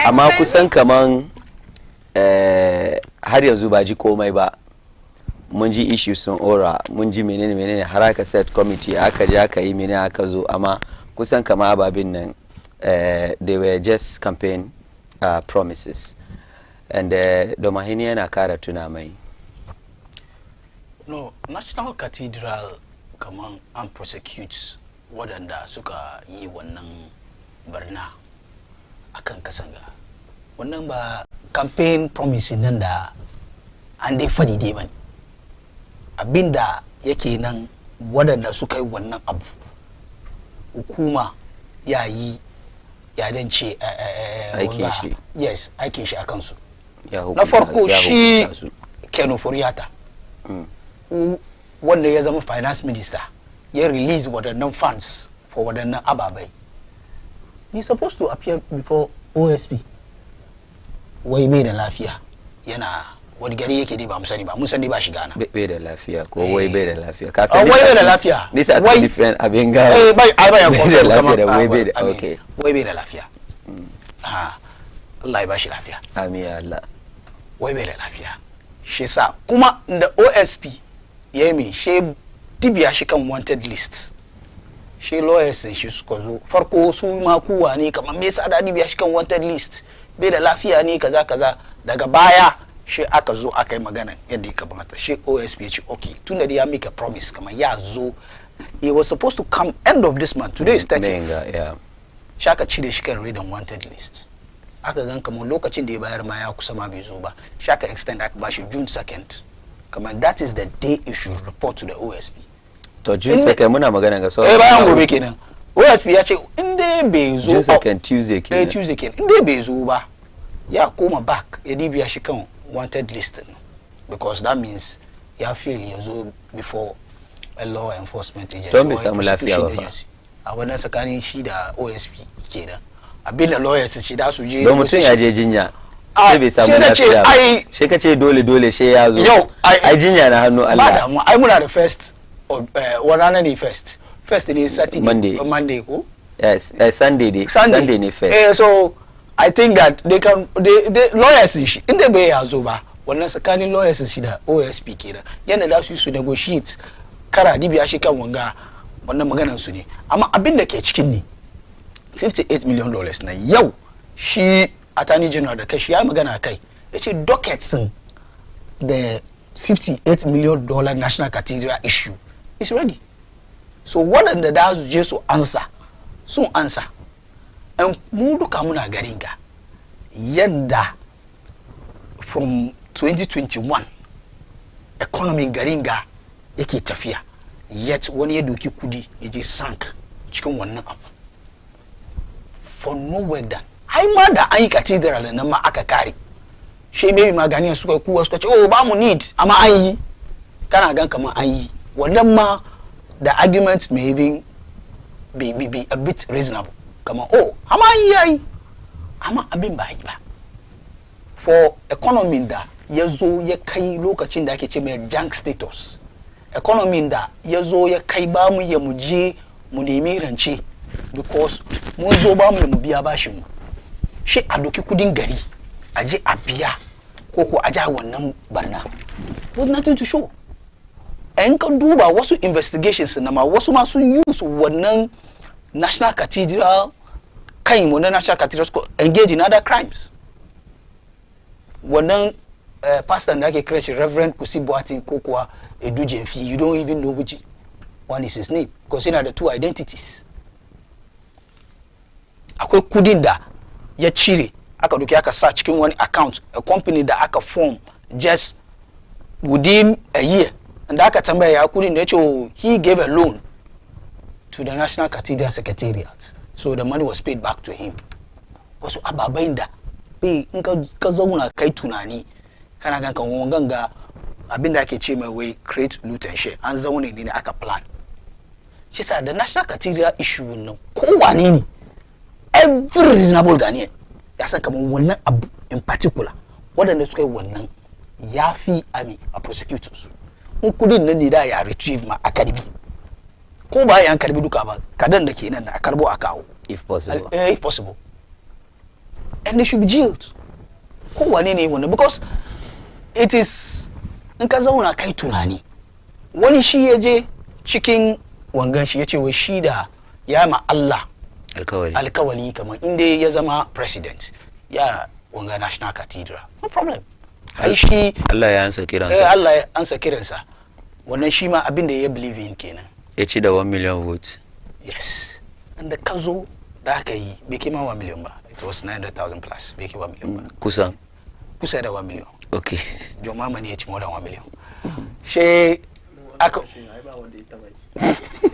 amma kusan kaman har yanzu ba ji komai ba mun ji issues sun ora mun ji menene har aka set committee aka je aka yi menene aka zo amma kusan kama ababin nan they were just campaign promises and Domahini yana kara tuna mai. No, National Cathedral kaman an prosecute waɗanda suka yi wannan barna akan kasanga. Wannan ba campaign promise nan da an dai fadi dai bane. Abinda yake nan waɗanda suka yi wannan abu hukuma ya yi ya dance aikin shi. Yes, aikin shi akan su. Na farko shi Keno Foriata. Wanda ya zama finance minister ya release waɗannan funds for waɗannan ababai. He's supposed to appear before OSP. Wai bai da lafiya yana wani gari yake dai ba mu sani ba mun sani ba shi Ghana. Bai da lafiya ko wai bai da lafiya ka san wai bai da lafiya. These are two different abin ga bai confirm kamar wai bai da okay. Wai bai da lafiya. Allah ya bashi lafiya amin ya Allah wai bai da lafiya shi sa kuma da OSP yayi min shi dibiya shi kan wanted list shi lawyers shi suka zo farko su ma kuwa ne kamar me yasa da dibiya shi kan wanted list bai da lafiya ne kaza kaza daga baya shi aka zo aka yi magana yadda ya kamata shi OSP ya ce okay tunda da ya make a promise kamar ya zo he was supposed to come end of this month today is 30th yeah shi aka cire shi kan read and wanted list aka gan kamar lokacin da ya bayar ma ya kusa ma bai zo ba shi aka extend aka bashi June 2nd kamar that is the day you should report to the OSP to June 2nd muna magana ga sauran bayan gobe kenan OSP ya ce in dai bai zo June 2nd Tuesday kenan Tuesday kenan in dai bai zo ba ya koma back ya dibiya shi kan wanted list because that means ya feel ya zo before a law enforcement agency don bai samu lafiya ba fa a wannan tsakanin shi da OSP kenan abin da lawyers shi da su je don mutum ya je jinya sai bai samu lafiya ba sai ka ce dole sai ya zo yau ai jinya na hannu Allah ba da ai muna da first wannan ne first ne Saturday Monday ko yes Sunday ne first so I think that they lawyers shi inda bai ya zo ba wannan tsakanin lawyers shi da OSP kenan yana da su negotiate kara dibiya shi kan wanga wannan maganar su ne amma abin da ke cikin ne $58 million na yau shi attorney general da kashi ya magana kai yace dockets the $58 million national cathedral issue is ready so waɗanda da su je su ansa sun ansa an mu duka muna garin ga yadda from 2021 economy garin ga yake tafiya yet wani ya doki kudi ya je sank cikin wannan abu for no work done ai ma da an yi cathedral nan ma aka kare shi maybe magani suka kuwa suka ce oh ba mu need amma an yi kana gan kamar an yi wannan ma the argument may be a bit reasonable kamar oh amma an yi yayi amma abin ba yi ba for economy da ya zo ya kai lokacin da ake ce mai junk status economy da ya zo ya kai ba mu ya muje mu nemi rance because mun zo ba mu ya mu biya bashin mu shi a doki kudin gari a je a biya ko a ja wannan barna but nothing to show en ka duba wasu investigations na ma wasu ma sun use wannan national cathedral kai mu na national cathedral engage in other crimes wannan pastor da ake kira shi Reverend Kusi Boatin ko kuwa Edujenfi you don't even know which one is his name because he had two identities akwai kudin da ya cire aka duki aka sa cikin wani account a company da aka form just within a year and aka tambaya ya kudin da ya ce he gave a loan to the National Cathedral Secretariat so the money was paid back to him wasu ababai da bai in ka zauna kai tunani kana gan kan ganga abinda ake ce mai wai create loot and share an zaune ne aka plan shi sa the National Cathedral issue nan kowane ne every reasonable Ghanaian ya san kamar wannan abu in particular wadanda suka yi wannan ya fi a prosecutors in kudin nan ne da ya retrieve ma a karbi ko ba ya karbi duka ba kadan da kenan da a karbo a kawo if possible if possible and they should be jailed ko wane ne wannan because it is in ka zauna kai tunani wani shi ya je cikin wangan shi ya ce wai shi da ya ma Allah alkawali kamar inda ya zama president ya wanga National Cathedral no problem ai shi Allah ya ansa kiransa Allah ya ansa kiransa wannan shi ma abin da ya believe in kenan ya ci da 1 million votes yes and the kazo da aka yi bai kima 1 million ba it was 900,000 plus bai kima 1 million ba kusa da 1 million okay John Mama ne ya ci more than 1 million she aka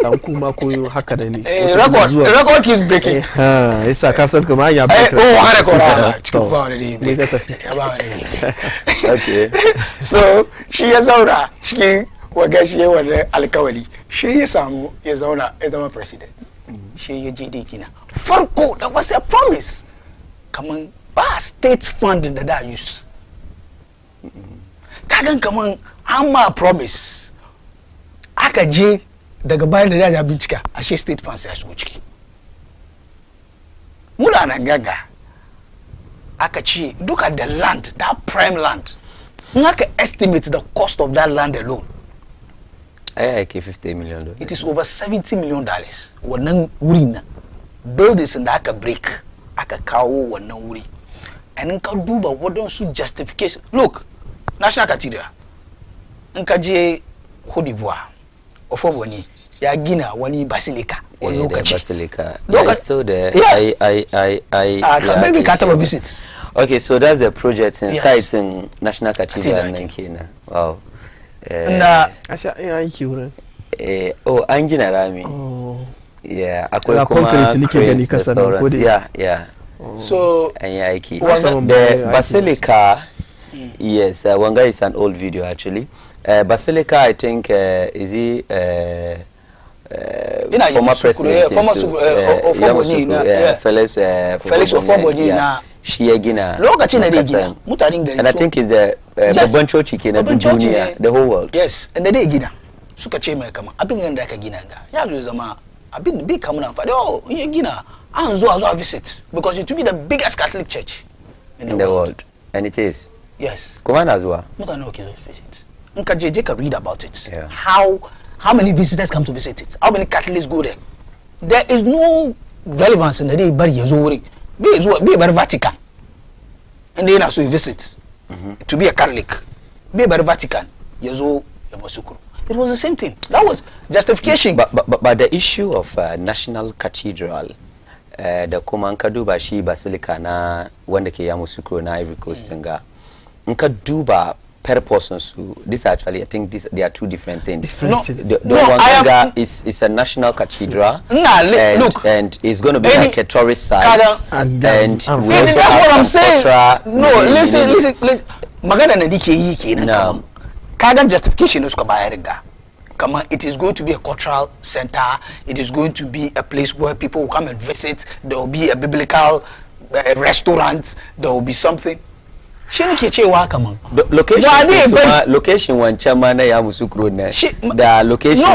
san kuma koyo haka da ne record is breaking yasa ka san kuma ya break haka kora cikin ba wani ne ka tafi ya ba wani ne okay so shi ya zauna cikin waga shi wannan alkawali shi ya samu ya zauna ya zama president shi ya je dai gina farko da was a promise kaman ba state fund da use kagan kaman an ma promise aka je daga bayan da ya bincika ashe state funds ya shigo ciki muna nan gaga Akachi, look at the land, that prime land. Naka estimate the cost of that land alone. I 50 million. It is over $70 million. Wannan wuri na buildings da aka break, aka kawo wannan wuri. And in ka duba wadansu justification. Look, National Cathedral. In ka je Côte d'Ivoire, Ofoboni, ya gina wani basilica. Wani lokaci. Basilica. Yeah, still there. Yeah. Maybe Kataba visit. Okay, so that's the project inside in National Cathedral in Kenya. Wow. Asha aiki wurin. An gina rami. Yeah, akwai kuma cranes restaurants. Yeah. So an yi aiki. The basilica, yes, Wanga is an old video actually. Basilica, I think, is he former president, Felix Ofoboni. Shi ya gina lokacin da dai gina mutanen gari, and I think is the babban coci kenan duniya, the whole world. Yes, and da dai gina suka ce mai kama abin da aka gina ga ya zo zama abin bi kamar amfani. Oh, ya gina an zo a visit because it will be the biggest Catholic church in the world, and it is. Yes, kuma na zuwa mutane ke zo visit. In ka je ka read about it, how many visitors come to visit it, how many Catholics go there. There is no relevance in the day bari ya zo wurin. Be bar Vatican, and then also visit to be a Catholic. Be bar Vatican, yazo yamasukuru. It was the same thing. That was justification. But the issue of National Cathedral, the Kumankaduba shi Basilica na wanda ke yamusukuru na Ivory Coast nga. Nkaduba per person, so this actually I think they are two different things. The Wanga is a national cathedral, and it's going to be like a tourist site, and we also that's what I'm saying. No, listen. Magana na dike yi kenan. Kaga justification suka bayar ga. Kama it is going to be a cultural center. It is going to be a place where people will come and visit. There will be a biblical restaurant. There will be something. Shine ke cewa kaman location wancan ma na ya musukuro ne da location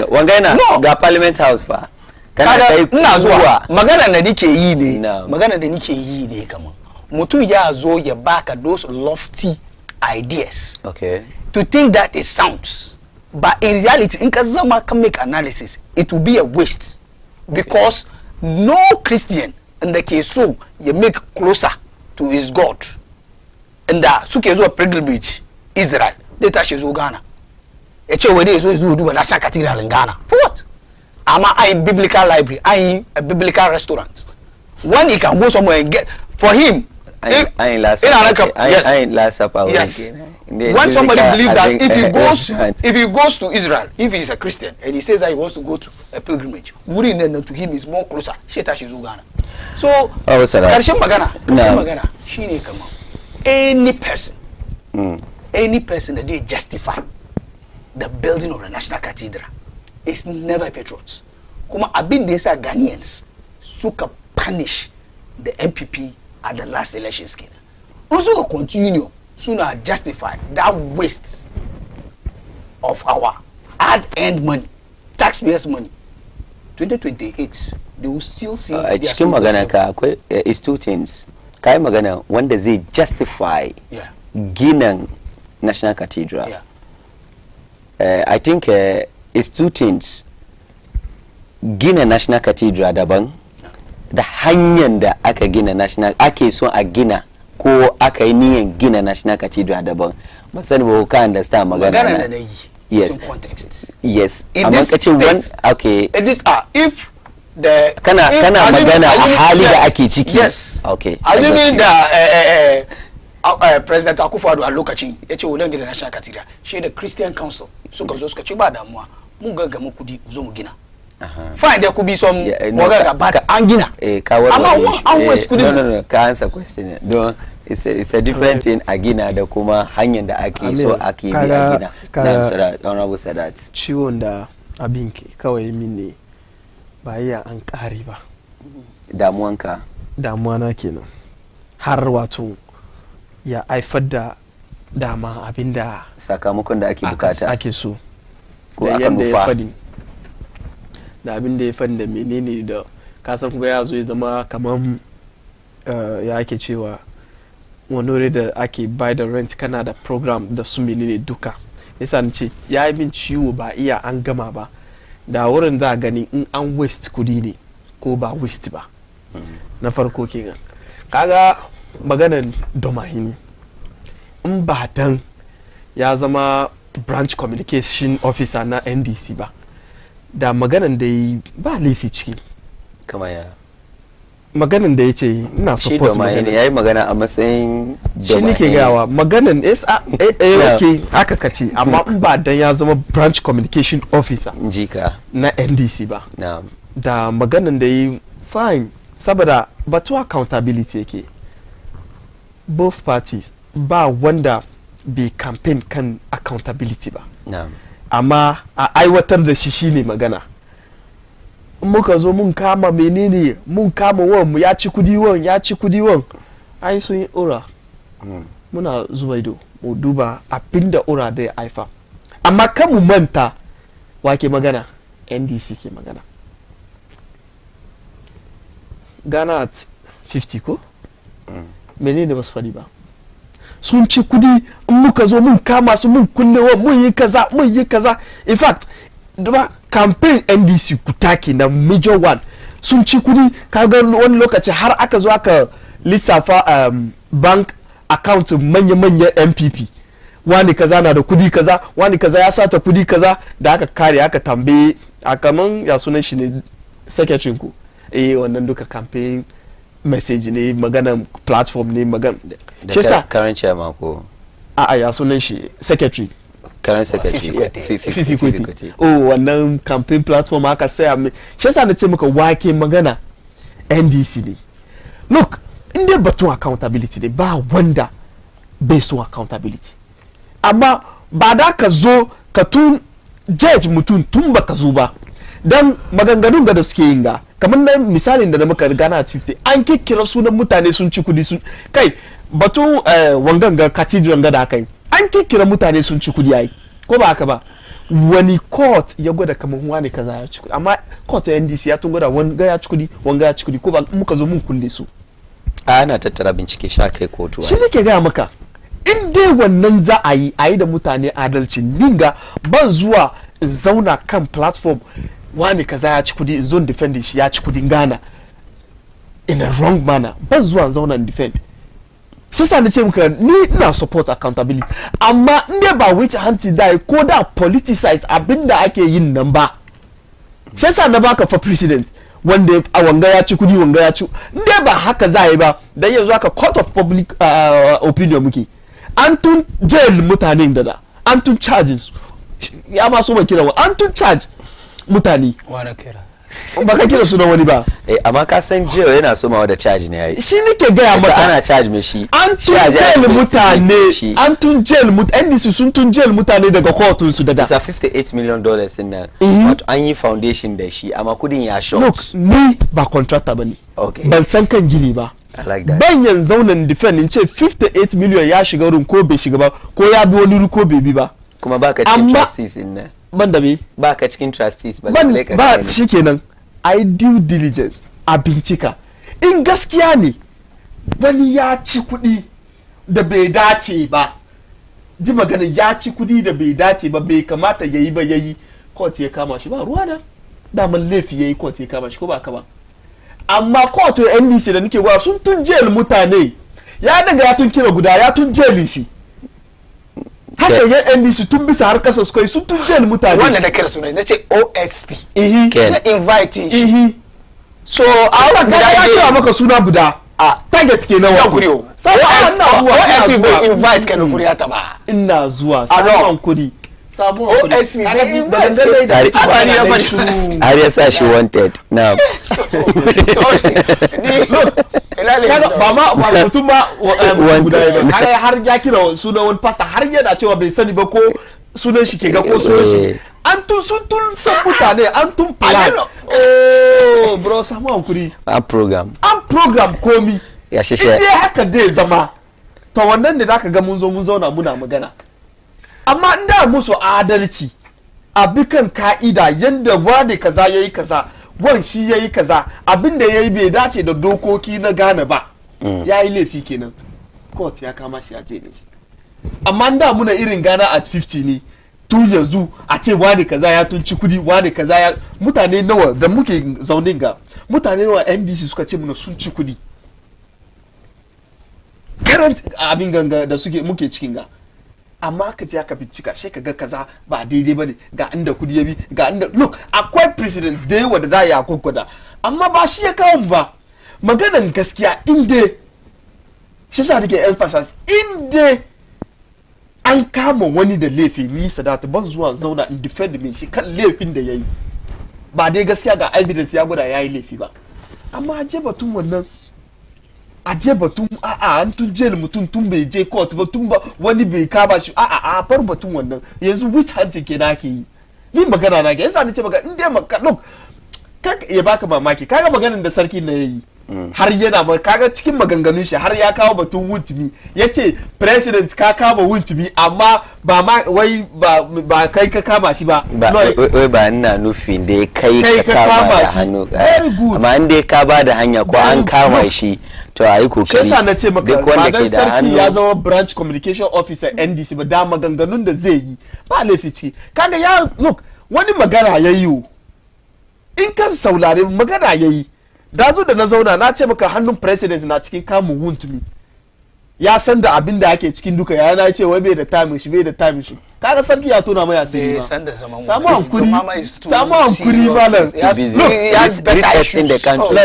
wangana ga parliament house fa kana kai ina zuwa magana da nike yi ne kaman mutum ya zo ya baka those lofty ideas, okay, to think that it sounds, but in reality in ka zama can make analysis, it will be a waste because no Christian in the case so you make closer to his God. And suke zuwa pilgrimage Israel, they tashi zo Ghana. Eche wede zo do National Cathedral in Ghana. For what? Ama I biblical library, I a biblical restaurant. When he can go somewhere and get for him. I ain't last supper. Yes. When somebody believes that if he goes to Israel, if he is a Christian and he says that he wants to go to a pilgrimage, to him is more closer. She tashi zo Ghana. So karshen magana shine kama any person that they justify the building of the National Cathedral is never a patriot. Kuma abin da yasa Ghanaians suka punish the MPP at the last election scheme. Also continue sooner justify that waste of our hard-earned money, taxpayers' money. 2028, they will still see. Cikin magana ka akwai is two things. Kai magana wanda zai justify ginin National Cathedral. I think it's two things. Gina National Cathedral daban da hanyar da aka gina National ake so a gina ko aka yi niyan gina National Cathedral daban. Masani ba ka understand magana na. Yes. Context. Yes. In this state, okay. This if the kana magana a hali da ake ciki. Yes. Okay. Assuming that President Akufo-Addo a lokacin yace wannan gina National Cathedral, shi da Christian Council suka zo suka ci ba damuwa mun ga mu kudi zo mu gina. Fine, there could be some but angina. No, can answer question. No, it's a different thing. Agina da kuma hanyar da ake so ake bi agina. Na honorable Sadat. Ciwon da abinki kawai mini ba iya an kare ba. Damuwanka. Damuwana kenan. Har wato ya haifar da dama abinda sakamakon da ake bukata. Ake so. Ko aka nufa. Da abin da ya fadi da menene da kasan kuma ya zo ya zama kaman ya ake cewa wani da ake buy da rent kana da program da su menene duka yasa ni ce ya yi min ciwo ba iya an gama ba da wurin za a gani in an waste kudi ne ko ba waste ba na farko kenan kaga maganan domahini in ba dan ya zama branch communication officer na NDC ba da maganan da yi ba laifi ciki kama ya maganan da ya ce ina support magana ya yi magana a matsayin shi nake gawa maganan ok haka kace amma in ba dan ya zama branch communication officer na NDC ba da maganan da yi fine saboda batu accountability yake both parties ba wanda bai campaign kan accountability ba amma a aiwatar da shi shine magana muka zo mun kama menene mun kama wan ya ci kudi wan ai sun yi ura muna zuwa ido mu duba abinda ura da ya haifa amma kan mu manta wake magana NDC ke magana Ghana at 50 ko menene ba su faɗi ba sun ci kudi in muka zo mun kama su mun kulle mun yi kaza in fact duba campaign NDC kutaki na major one sun ci kudi kaga wani lokaci har aka zo aka lissafa bank account manya-manyan MPP wani kaza na da kudi kaza wani kaza ya sata kudi kaza da aka kare aka tambaye a kaman ya sunan shi ne secretary ku wannan duka campaign message ne magana platform ne magana shi sa current chairman ko ya sunan shi secretary current secretary Fifi wannan campaign platform aka saya mai shi sa na ce muka wake magana NDC ne look inda batun accountability ne ba wanda bai so accountability amma ba da ka zo ka tun judge mutum tun baka zo ba dan maganganun da suke yin ga kamar na misalin da muka Ghana at 50 an kikkira sunan mutane sun ci kudi sun kai batun wangan ga cathedral ga da aka yi an kikkira mutane sun ci kudi ai ko ba haka ba wani court ya gwada kamar wani kaza ya ci kudi amma court ya NDC ya tun gwada wanga ya ci kudi wanga ya ci kudi ko ba muka zo mun kulle su ana tattara bincike sha kai kotu shi nake ga maka in dai wannan za a yi da mutane adalci ninga ban zuwa in zauna kan platform wani kaza ya ci kudi in zo defend shi ya ci kudin Ghana in a wrong manner ban zuwa zauna in defend shi sa nace muka ni ina support accountability amma in dai ba wuce hanci dai ko da politicize abinda ake yin nan ba shi sa na baka for president wanda a wanga ya ci kudi wanga ya ci in dai ba haka za yi ba dan yanzu haka court of public opinion muke an tun jail mutanen da an tun charges ya ma so ba kira an tun charge mutane ba ka kira sunan wani ba amma ka san jail yana somawa da charge ne yayi shi nake gaya maka ana charge me shi an tun jail mutane an tun jail NDC sun tun jail mutane daga courtun su da isa $58 million din nan wato an yi foundation da shi amma kudin ya short look ni ba contractor bane ban san kan gini ba ban yan zaunan defend in ce 58 million ya shiga wurin ko bai shiga ba ko ya bi wani ko bai bi ba kuma baka cikin trustees din nan ban da me baka cikin trustees ba ba shikenan I due diligence a bincika in gaskiya ne wani ya ci kudi da bai dace ba ji magana ya ci kudi da bai dace ba bai kamata yayi ba yayi court ya kama shi ba ruwa na daman laifi yayi court ya kama shi ko ba ka ba amma court NDC da nake wa sun tun jail mutane ya daga ya tun kira guda ya tun jail shi haka ya NDC tun bisa har kasa suka yi sun tun jail mutane wanda da kira suna nace OSP na invite shi so a guda ya kira maka suna guda a target kenan wa kuriyo OSP bai invite kan furiyata ba ina zuwa sabon kudi OSP har ya sa shi wanted now ba ma mutum ba har ya kira sunan wani pastor har yana cewa bai sani ba ko sunan shi ke ga ko sunan shi an tun san mutane an tun plan bro samu hankuri an program komi ya shishe inda haka dai zama to wannan ne zaka ga mun zauna muna magana amma inda musu adalci a bikan ka'ida yanda wani kaza yayi kaza wan shi yayi kaza abinda yayi bai dace da dokoki na Ghana ba yayi laifi kenan court ya kama shi a je ne amma da muna irin Ghana at 50 ne tun yanzu a ce wani kaza ya tunci kudi wani kaza ya mutane nawa da muke zaunin ga mutane nawa NDC suka ce muna sun ci kudi current abin ganga da suke muke cikin ga amma ka je aka bincika sai ka ga kaza ba daidai bane ga inda kudi ya bi ga inda look akwai president da yawa da ya kokoda amma ba shi ya kawo ba maganan gaskiya inde shi sa nake emphasize inde an kama wani da laifi ni Sadatu ban zuwa zauna in defend me shi kan laifin da yayi ba dai gaskiya ga evidence ya gwada yayi laifi ba amma aje batun wannan aje batun an tun jail mutum tun bai je court ba tun ba wani bai kama shi a bar batun wannan yanzu which hunting ke na ke yi ni magana na ke yasa ni ce maka in dai maka look ya baka mamaki kaga maganar da sarki na yayi har yana ba kaga cikin maganganun shi har ya kawo batun wuntumi yace president ka kama wuntumi amma ba ma wai ba kai ka kama shi ba wai ba ina nufin da kai ka kama da hannu amma in dai ka ba da hanya ko an kama shi to ayi kokari shi yasa nace maka ba dan sarki ya zama branch communication officer NDC ba da maganganun da zai yi ba laifi ce kaga ya look wani magana yayi in ka saurare magana yayi da zo da na zauna na ce maka hannun president na cikin kamun wuntumi ya san da abin da ake cikin duka ya na ce wai bai da time shi kaga sarki ya tona mai asiri ba samu hankuri malam reset in the country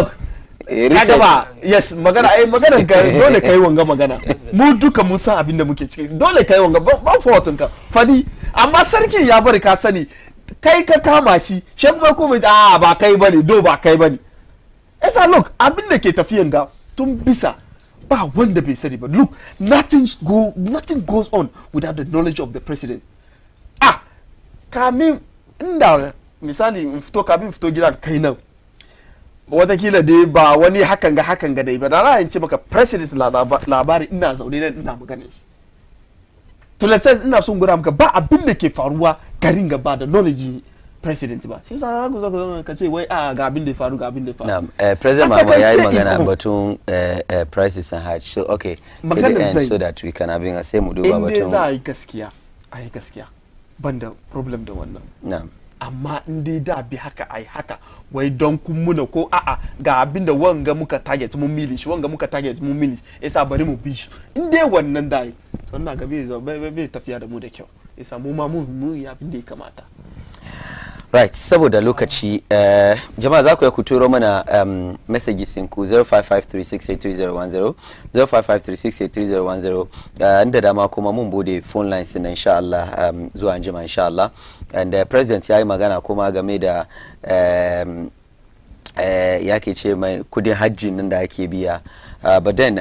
kaga ba yes magana ka dole kai wanga magana mu duka mun san abin da muke ciki dole kai wanga ban fortun ka fadi amma sarki ya bari ka sani kai ka kama shi kuma ko ba kai bane ba kai bane esa look abin da ke tafiyan ga tun bisa ba wanda bai sani ba look nothing goes on without the knowledge of the president kamin inda misali kamin fito gidan kai nan watakila dai ba wani hakan ga dai ba da ra'ayin ce maka president labari ina zaune nan ina magana shi to let's say ina son gura maka ba abin da ke faruwa garin gaba da knowledge president ba shi sa na zo ka ce wai ga abin da ya faru na'am president mama yayi magana batun prices and hajj so okay so that we can have sai mu duba batun in za a yi gaskiya banda problem da wannan na'am amma in dai da bi haka ai haka wai don kun muna ko ga abin da wanga muka target mun mili shi wanga muka target mun mili yasa bari mu bi shi in dai wannan dai to ina ga bai tafiya da mu da kyau yasa mu ma mu ya abin da ya kamata right saboda lokaci jama'a za ku ya ku turo mana messages ku 0553683010 0553683010 inda dama kuma mun bude phone lines na insha Allah zuwa anjima insha Allah and president yayi magana kuma game da yake ce mai kudin hajji nan da ake biya but then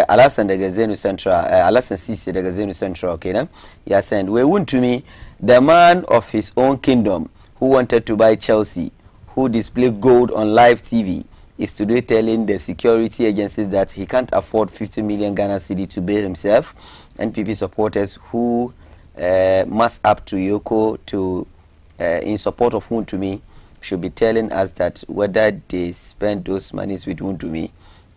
Alasan daga Zenu Central Alasan Sisi daga Zenu Central kenan ya send we want to me the man of his own kingdom who wanted to buy Chelsea, who displayed gold on live TV, is today telling the security agencies that he can't afford 50 million Ghana cedi to bail himself. NPP supporters who mass up to Yoko to in support of Wuntumi should be telling us that whether they spend those monies with Wuntumi.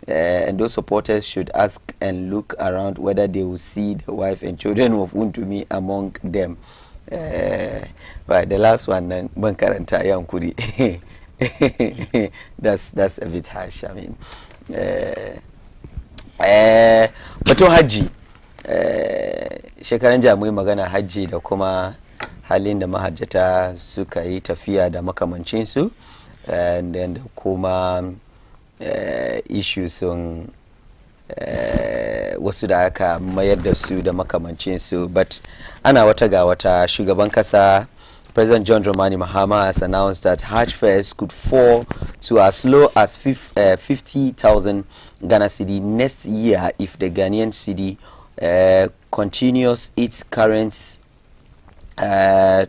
And those supporters should ask and look around whether they will see the wife and children of Wuntumi among them. Right, the last one bankaranta yankuri that's a bit harsh. I mean batun hajji shekaran jami'ai magana hajji da kuma halin da mahajjata suka yi tafiya da makamancinsu and then kuma issues on wasu da aka mayar da su da makamancinsu but ana wata ga wata shugaban kasa President John Dramani Mahama has announced that Hajj fares could fall to as low as 50,000 Ghana cedi next year if the Ghanaian cedi continues its current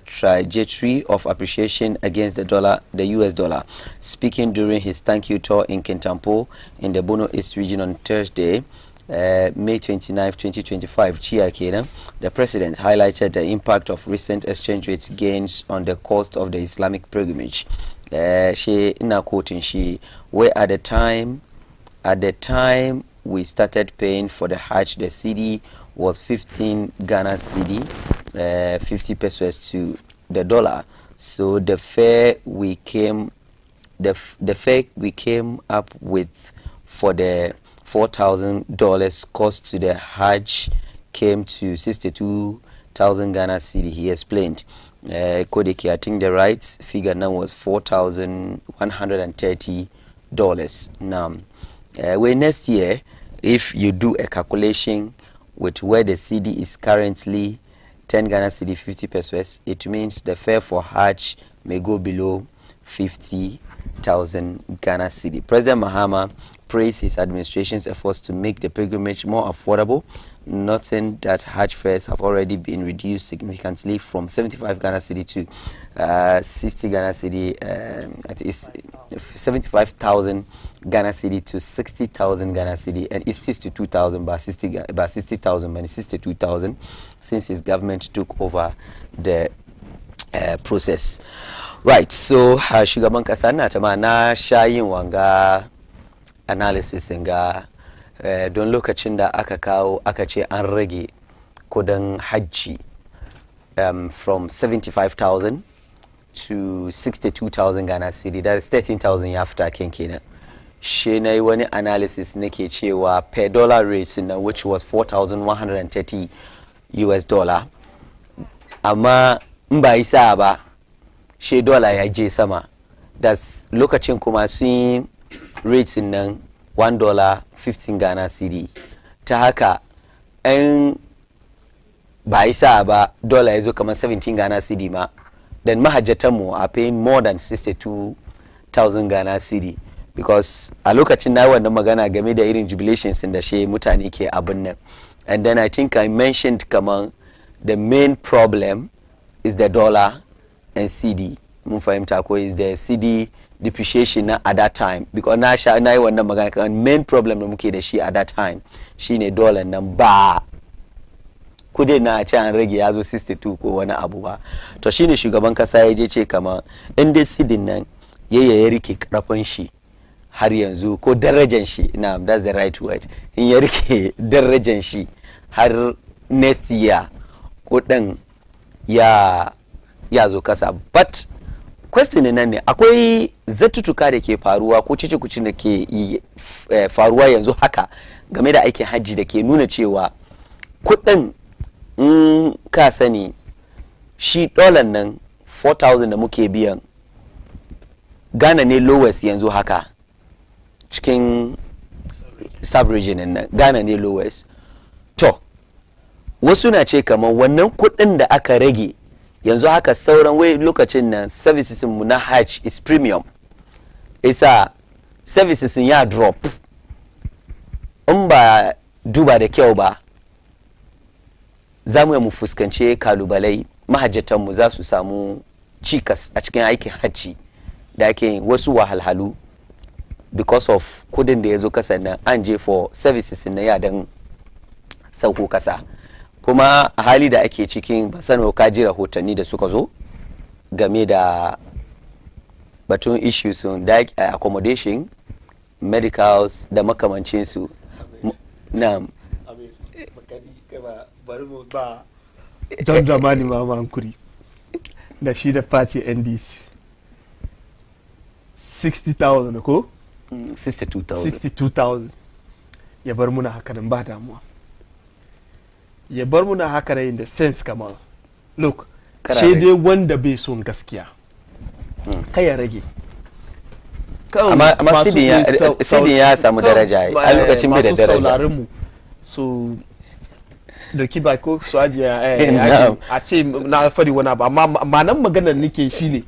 trajectory of appreciation against the US dollar. Speaking during his thank you tour in Kintampo in the Bono East region on Thursday, May 29, 2025, the president highlighted the impact of recent exchange rate gains on the cost of the Islamic pilgrimage. She, in a quoting, where at the time we started paying for the Hajj, the cedi was 15 Ghana cedi, 50 pesos to the dollar. So the fare we came up with for the $4,000 cost to the Hajj came to 62,000 Ghana cedi. He explained. Kodeki, I think the right figure now was $4,130. Now, next year, if you do a calculation with where the cedi is currently 10 Ghana cedi, 50 pesos, it means the fare for Hajj may go below 50,000 Ghana cedi. President Mahama praised his administration's efforts to make the pilgrimage more affordable, noting that Hajj fares have already been reduced significantly from 75 Ghana cedi to 60 Ghana cedi, at least 75,000 Ghana cedi to 60,000 Ghana cedi, and it's 62,000 by 60,000 minus 62,000 since his government took over the process. Right, so shugaban kasa na ta ma na shayin wanga analysis ga don lokacin da aka kawo aka ce an rage kudin hajji from 75,000 to 62,000 Ghana cedi, that is 13,000 ya fita kenan. Shi na yi wani analysis nake cewa per dollar rate na which was $4,130 US, amma in ba isa ba shi dollar ya je sama, das lokacin kuma sun yi rates nan $1.15 Ghana cedi, ta haka an ba isa ba dollar ya zo kamar 17 Ghana cedi ma, then mahajjatanmu are paying more than 62,000 Ghana cedi, because a lokacin na wannan magana game da irin jubilations da shi mutane ke abin nan, and then I think I mentioned kamar the main problem is the dollar and cedi. Mun fahimta ko is the cedi depreciation na at that time, because na yi wannan magana kan main problem da muke da shi at that time shine dollar nan ba kudin na ce an rage ya zo 62 ko wani abu ba. To shine shugaban kasa ya je ce kamar in dai cedi nan ya rike karfin shi har yanzu ko darajan shi, na that's the right word, in ya rike darajan shi har next year kudin ya zo kasa. But question nan ne akwai zattutuka da ke faruwa ko cece-kucin da ke faruwa yanzu haka game da aikin hajji da ke nuna cewa kudin ka sani shi dollar nan 4,000 da muke biyan Ghana ne lowest yanzu haka cikin sub-region nan, Ghana ne lowest. To wasu na ce kamar wannan kudin da aka rage yanzu haka sauran wai lokacin nan services mu na Hajj is premium, isa services ya drop, in ba duba da kyau ba za mu fuskance kalubalai, mahajjatanmu za su samu cikas a cikin aikin hajji da ake wasu wahalhalu because of kudin da ya zo kasa nan an je for services na yadan sauko kasa. Kuma a hali da ake cikin ba sanar ka ji rahotanni da suka zo game da batun issues da accommodation, medicals da makamancinsu. Na bari mu ba John Dramani Mahama hankuri da shi da party NDC 60,000 ko 62,000 ya bar muna haka nan ba damuwa, ya bar muna haka nan in the sense kamar look sai dai wanda bai son gaskiya kai ya rage. amma sidin ya samu daraja a lokacin bai da daraja, so da kiba ko su ajiya a ce na fari wani abu, amma nan maganar nake shine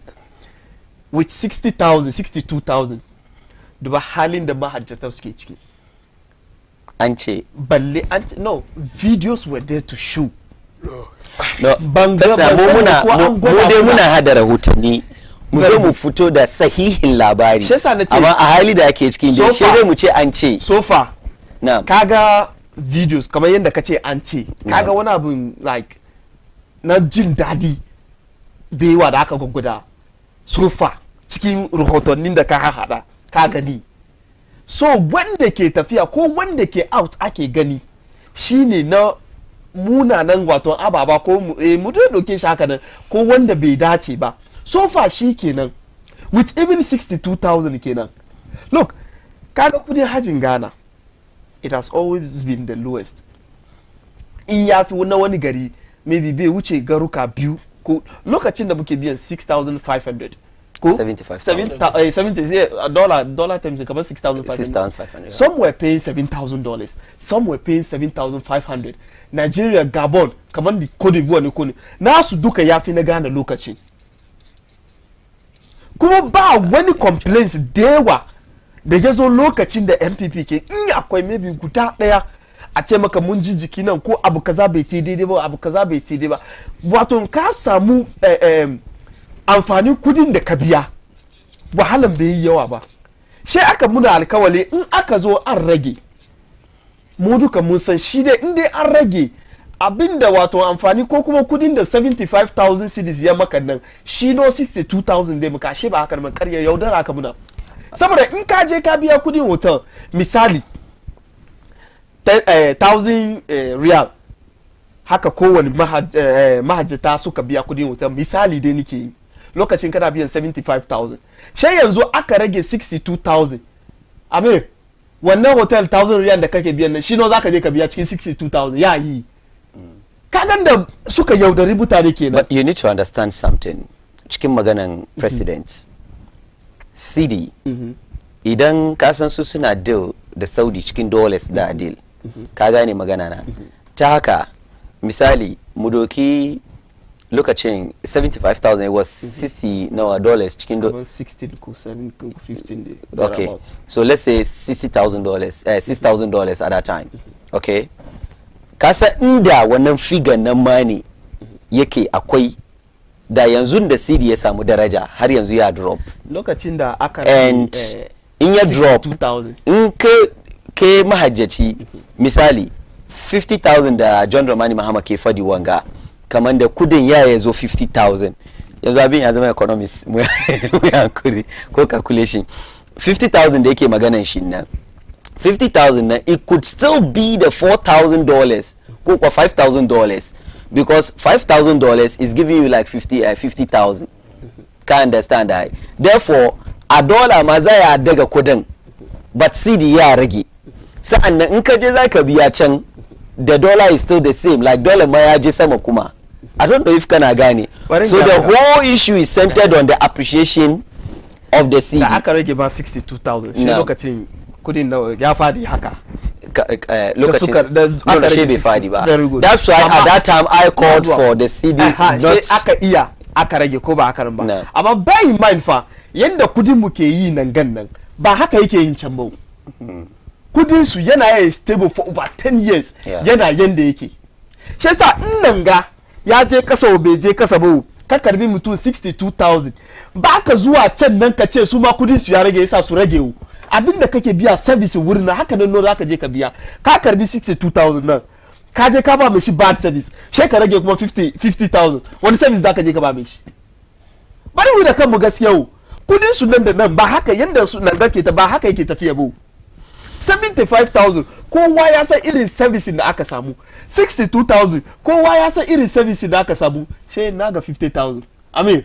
with 60,000 62,000 duba halin da mahajjata suke ciki. An ce balle no videos were there to show. No, mu dai muna hada rahotanni mu zo mu fito da sahihin labari, amma a hali da ake cikin da shi dai mu ce an ce so far kaga videos kamar yadda kace an ce kaga wani abu like na jin dadi da yawa da aka gwaggwada so far cikin rahotannin da ka hada ka gani, so wanda ke tafiya ko wanda ke out ake gani shine na munanan wato ababa ko mu doke shi haka nan ko wanda bai dace ba so far shi kenan with even 62,000 kenan. Look, kaga kudin hajin Ghana, it has always been the lowest. In ya fi na wani gari maybe bai wuce garuka biyu ko lokacin da muke biyan 6,500 ko 70 dollar times kamar 6,500. Some were paying $7,000, some were paying 7,500. Nigeria, Gabon, kamar di Cote d'Ivoire ne kone nasu duka ya fi na Ghana lokacin. Kuma ba wani complaints da yawa da ya zo lokacin da MPP ke in akwai maybe guda daya a ce maka mun ji jiki nan ko abu kaza bai ti daidai ba abu kaza bai ti daidai ba wato ka samu amfanin kudin da ka biya wahalan bai yi yawa ba sai aka muna alkawali in aka zo an rage mu duka mun san shi dai in dai an rage abinda wato amfani ko kuma kudin da 75,000 cedis ya maka nan shi no 62,000 dai muka shi ba haka man karya yaudara ka muna saboda in ka je ka biya kudin hotel misali 1,000 riyal haka kowane mahajjata suka biya kudin hotel misali dai nake yi lokacin kana biyan 75,000 sai yanzu aka rage 62,000 Amir wannan hotel 1,000 riyal da kake biyan nan shi no zaka je ka biya cikin 62,000 ya yi kagan da suka yaudari mutane kenan. But you need to understand something cikin maganan presidents CD idan kasan su suna deal da Saudi cikin dollars da deal ka gane magana na ta haka misali mu doki lokacin 75,000 it was 60 no dollars cikin 16 ko 7 ko 15 okay so let's say $60,000 $6,000 at that time okay kasa inda wannan figure nan ma ne yake akwai da yanzu da CD ya samu daraja har yanzu ya drop lokacin da aka and in ya drop in ke mahajjaci misali 50,000 da John Dramani Mahama ke fadi wanga kamar da kudin ya zo 50,000 yanzu abin ya zama economics mu hankuri ko calculation 50,000 da yake maganan shi nan 50,000 na it could still be the $4,000 ko kwa $5,000 because $5,000 is giving you like 50,000 can understand that therefore a dollar ma za ya daga kudin but CD ya rage sa'an nan in ka je za ka biya can the dollar is still the same like dollar ma ya je sama kuma I don't know if kana gane so the whole issue is centered on the appreciation of the CD da aka rage ba 62,000 shi lokacin kudin na ya fadi haka lokacin da shi bai fadi ba that's why at that time I called for the CD not aka rage ko ba aka ba amma bear in mind fa yanda kudin mu ke yi nan gan nan ba haka yake yin can ba kudin su yana stable for over 10 years yana yanda yake shi yasa in nan ga ya je kasa bai je kasa ba ka karbi mutum 62,000 ba ka zuwa can nan ka ce su ma kudin su ya rage yasa su rage abinda kake biya service wurin na haka nan zaka je ka biya ka karbi 62,000 nan ka je ka ba mai shi bad service sai ka rage kuma 50,000 wani service zaka je ka ba mai shi bari mu da kanmu gaskiya kudin su nan da nan ba haka yanda su nan ke ta ba haka yake tafiya ba 75,000 kowa ya san irin service da aka samu 62,000 kowa ya san irin service da aka samu sai na ga 50,000 Amin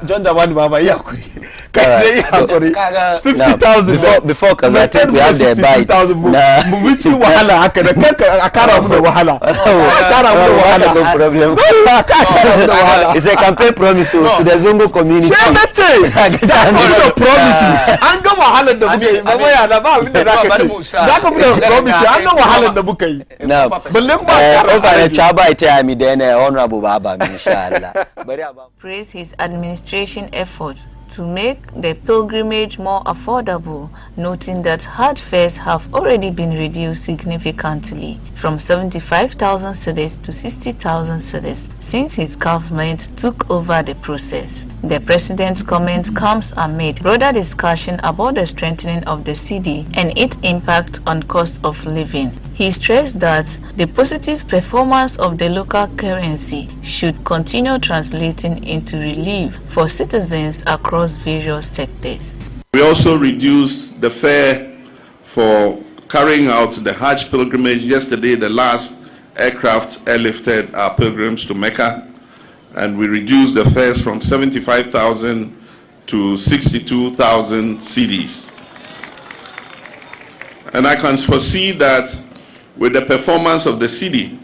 John Dramani Mahama ya kuri kai ya kuri 50,000 before cause I think we have the bites mu bici wahala haka da kanka a kara mu da wahala kara mu da wahala so problem it's a campaign promise to the Zongo community she nace da promise an ga wahalar da muke yi ba ya na ba abin da zaka ce zaka mu da promise an ga wahalar da muke yi na balle ba over the chaba ita mi da ne honorable baba insha Allah bari aba praise his administration efforts to make the pilgrimage more affordable, noting that hard fares have already been reduced significantly from 75,000 cedis to 60,000 cedis since his government took over the process. The president's comment comes amid broader discussion about the strengthening of the cedi and its impact on cost of living. He stressed that the positive performance of the local currency should continue translating into relief for citizens across various sectors. We also reduced the fare for carrying out the Hajj pilgrimage. Yesterday, the last aircraft airlifted our pilgrims to Mecca, and we reduced the fares from 75,000 to 62,000 cedis. And I can foresee that with the performance of the cedi,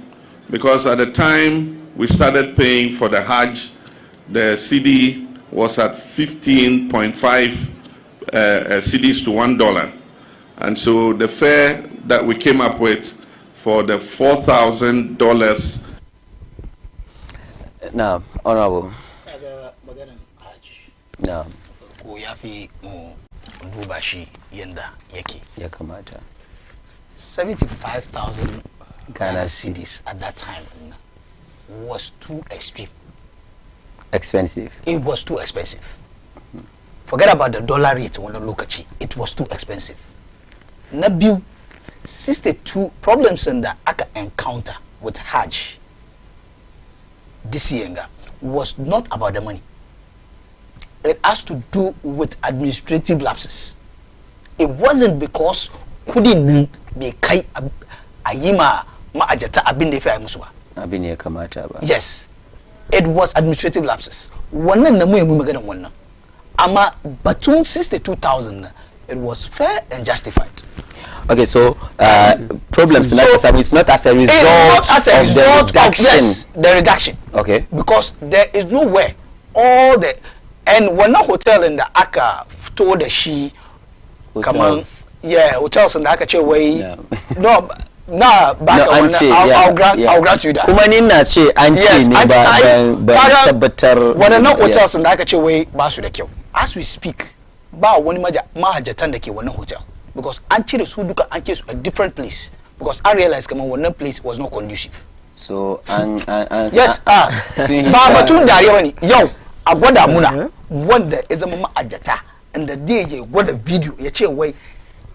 because at the time we started paying for the Hajj, the cedi was at 15.5 cedis to $1. And so the fare that we came up with for the $4,000. Now, Honorable. No. Ya kamata. 75,000 Ghana cedis at that time was too extreme. Expensive. It was too expensive. Forget about the dollar rate when you look at it. It was too expensive. Nabu 62 problems in the aka encounter with Hajj this year was not about the money. It has to do with administrative lapses. It wasn't because couldn't be kai ayima ma ajata abin da fa musu ba. Abin ya kamata ba. Yes. It was administrative lapses. Wannan na mu maganan wannan. Amma batun 62,000 it was fair and justified. Okay, so problems like it's not as a result of the reduction. Yes, the reduction. Okay. Because there is nowhere all the and when a hotel in the Aka told the she come on, yeah, hotels in the Aka way. No, nah, back on I'll grant you that. Kumanin na che anchi ni ba tabbatar. When no hotels in the Aka way ba su da kyau. As we speak, ba wani mahajjatan da ke wannan hotel. Because anchi su duka anchi su a different place. Because I realized come on one place was not conducive. So yes, ba batun dariya bane. Yau a gwada muna wanda ya zama ma'ajata inda dai ya gwada video ya ce wai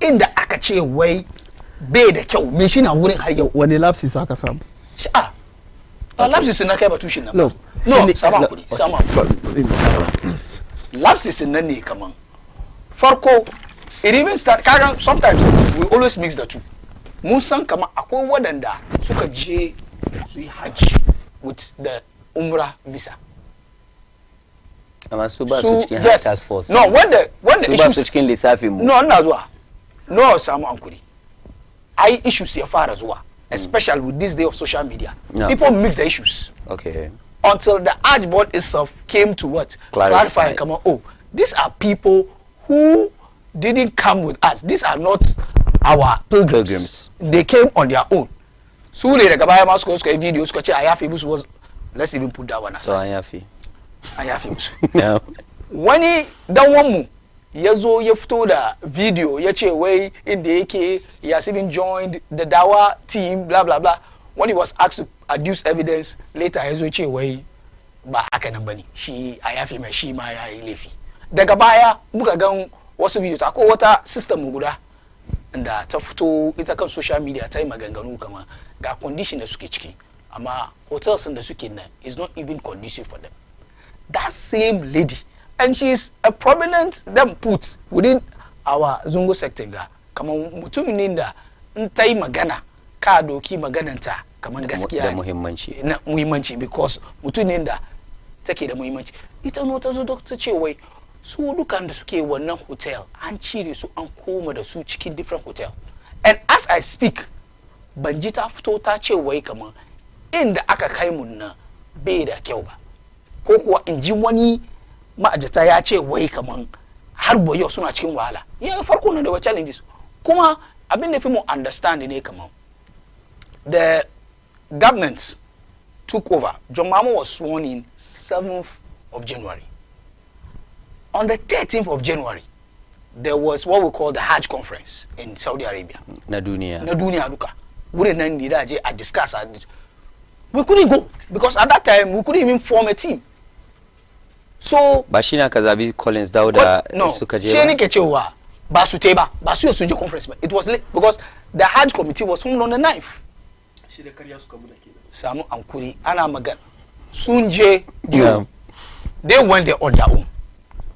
inda aka ce wai bai da kyau me shi na wurin har yau wani lapses aka samu lapses na kai batushin nan no sama lapses nan ne kaman farko it even start kaga sometimes we always mix the two mun san kaman akwai wadanda suka je su yi hajji with the umrah visa. Yes. Task force. No, when the issues no zuwa. No samu ankuri. I issues here far as well, especially with this day of social media. No. People mix the issues. Okay. Until the Hajj board itself came to what? Clarify. Come on. Oh, these are people who didn't come with us. These are not our pilgrims. They came on their own. So they gabaya masko videos ko ce ayafi musu was let's even put that one aside. So ayafi. Ayafi musu. No. Wani dan wanmu yazo ya fito da video ya ce wai inda yake he has even joined the Dawa team blah blah blah. When he was asked to adduce evidence later yazo ce wai ba haka nan bane shi ayafi mai shi ma yayi laifi. Daga baya muka gan wasu videos akwai wata system mu guda inda ta fito ita kan social media ta yi maganganu kama ga condition da suke ciki amma hotels da suke nan is not even conducive for them. That same lady and she is a prominent them put within our Zungo sector ga kama mutumin da in ta yi magana ka doki magananta kaman gaskiya da muhimmanci na muhimmanci because mutumin da take da muhimmanci ita no ta zo ta ce wai su dukan da suke wannan hotel an cire su an koma da su cikin different hotel and as I speak ban ji ta fito ta ce wai kaman inda aka kai mun na bai da kyau ba ko kuwa in ji wani ma'ajata ya ce wai kaman har boyo suna cikin wahala ya farko na da challenges kuma abin da fi mu understand ne kaman the government took over. John Mahama was sworn in 7th of January. On the 13th of January, there was what we call the Hajj conference in Saudi Arabia. Na dunia duka. We didn't need to discuss. We couldn't go because at that time we couldn't even form a team. So Bashina Kazabi Collins Dauda suka je. She ne ke cewa ba su te ba su yi suje conference ba. It was late because the Hajj committee was formed on the 9th. Shi da kariya suka mu da kenan. Samu ankuri ana magana. Sunje they went there on their own.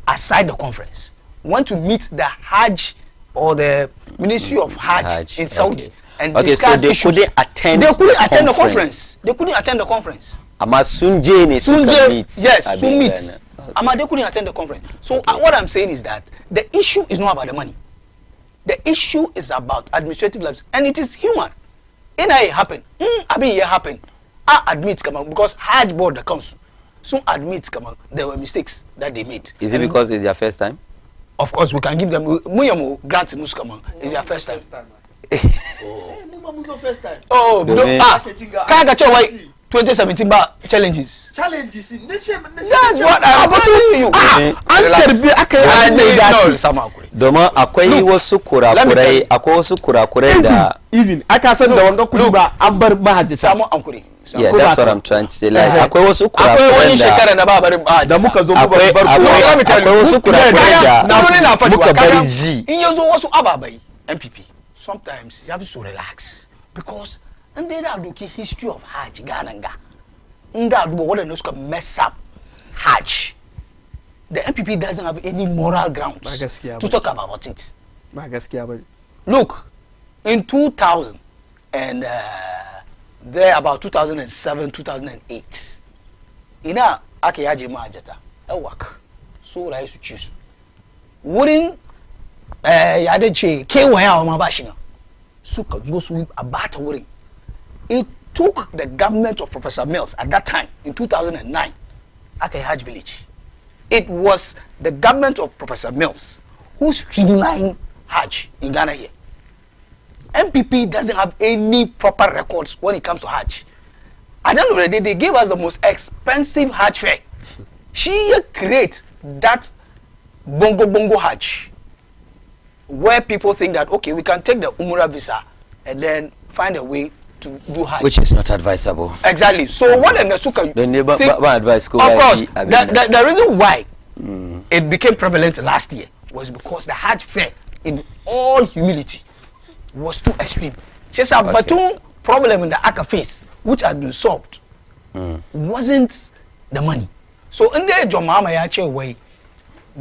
Aside the conference, went to meet the Hajj or the Ministry of Hajj in Saudi and okay, discuss so they issues. couldn't attend They couldn't attend the conference. They couldn't attend the conference. Ama Sunje ne suka meet. Yes, soon meet. Ama they couldn't attend the conference. So what I'm saying is that the issue is not about the money. The issue is about administrative lives, and it is human. It happen. It happen. I admit, come on, because Hajj board the council soon admit, come on, there were mistakes that they made. Is it because it's their first time? Of course, we can give them. Muyamu grant muskama. It's their first time. First time. Oh, Kagacha why 2017 challenges. Challenges. That's what I'm telling you. Domin akwai wasu kurakurai da even aka san da wanga kudi ba an bar mahajjata samu ankuri. Yeah, that's what I'm trying to say. Like, akwai wasu kurakurai da muka zo muka bar akwai wasu kurakurai da muka bar ji. In yazo wasu ababai MPP, sometimes you have to relax because and they are looking history of Hajj Gananga. Nda do what they know mess up Hajj. The MPP doesn't have any moral grounds to talk about it. Look, in 2000 and there about 2007, 2008, ina ake yaje mahajjata work so rai su ci su wurin ya dace kewaya ma ba shi nan suka zo su a bata wurin. It took the government of Professor Mills at that time in 2009 ake Hajj village. It was the government of Professor Mills who streamlined Hajj in Ghana here. MPP doesn't have any proper records when it comes to Hajj. At the end of the day, they gave us the most expensive Hajj fare. She create that bongo Hajj where people think that, okay, we can take the Umrah visa and then find a way to do Hajj. Which is not advisable. Exactly. So what the Nasuka advice, of course, the reason why it became prevalent last year was because the Hajj fare, in all humility, was too extreme. Just a baton problem in the Aka face, which has been solved, wasn't the money. So in the Jomama Yache way,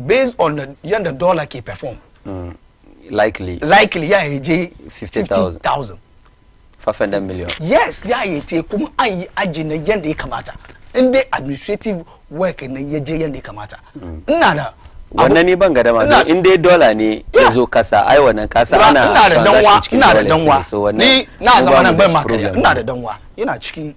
based on the dollar he perform. Likely, yeah, 50,000. 500 million. Yes, yeah, it come ajina yende kamata. In the administrative work in the yende kamata. Nada. Wannan ni ban ga dama don in dai dollar ne yazo kasa ai wannan kasa ana ina da danwa ni na zama nan ban makariya ina da danwa yana cikin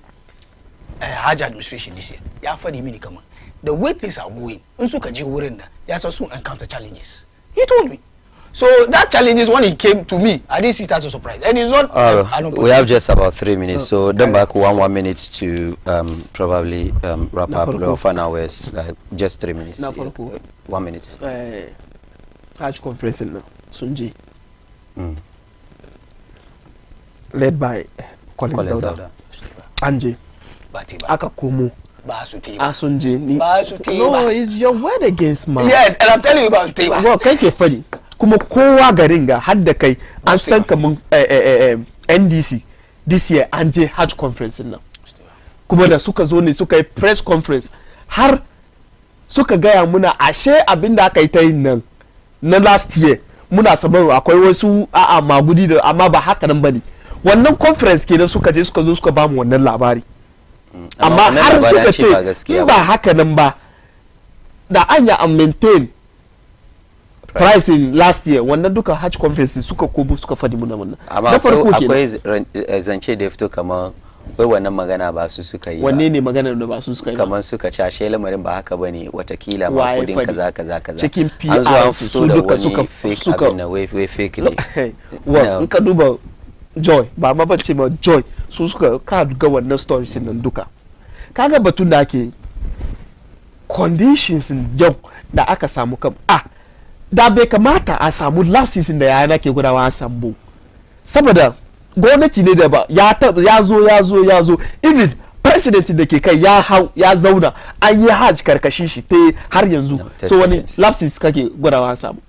Hajj administration this year ya fadi mini kaman the way things are going in suka je wurin da ya san sun encounter challenges. He told me. So that challenges when he came to me, I didn't see it as a surprise. And it's not. We have just about 3 minutes, so then back 1 minute to probably wrap up. No, for now is like just 3 minutes. 1 minute. Hajj conference in Sunji, led by Collins Dauda, Anje, Aka Kumu. Asunji. No, it's your word against mine. Yes, and I'm telling you about Teba. Well, kai ke fadi. Kuma kowa garin ga har da kai an san kaman NDC this year an je Hajj conference nan. Kuma da suka zo ne suka yi press conference har suka gaya muna ashe abinda aka yi ta yin nan na last year muna sabar akwai wasu magudi da amma ba haka nan bane. Wannan conference kenan suka je suka zo suka ba mu wannan labari. Amma har suka ce in ba haka nan ba da anya an maintain pricing last year wannan duka Hajj conference suka komo suka fadi muna wannan. Na farko akwai zance da ya fito kamar wai wannan magana ba su suka yi ba. Wanne ne magana da ba su suka yi ba? Kamar suka ci ashe lamarin ba haka bane watakila ma kudin kaza. Cikin PR su duka suka abin na wai fake ne. Wa in ka duba Joy ba ma bace ma Joy su suka ka ga wannan stories nan duka. Kaga batun da ake conditions yau da aka samu kam da bai kamata a samu last season da yana ke gudawa a sambo saboda gwamnati ne da ba ya zo even president da ke kai ya zauna an yi Hajj karkashin shi ta har yanzu so wani lapses kake gudawa a samu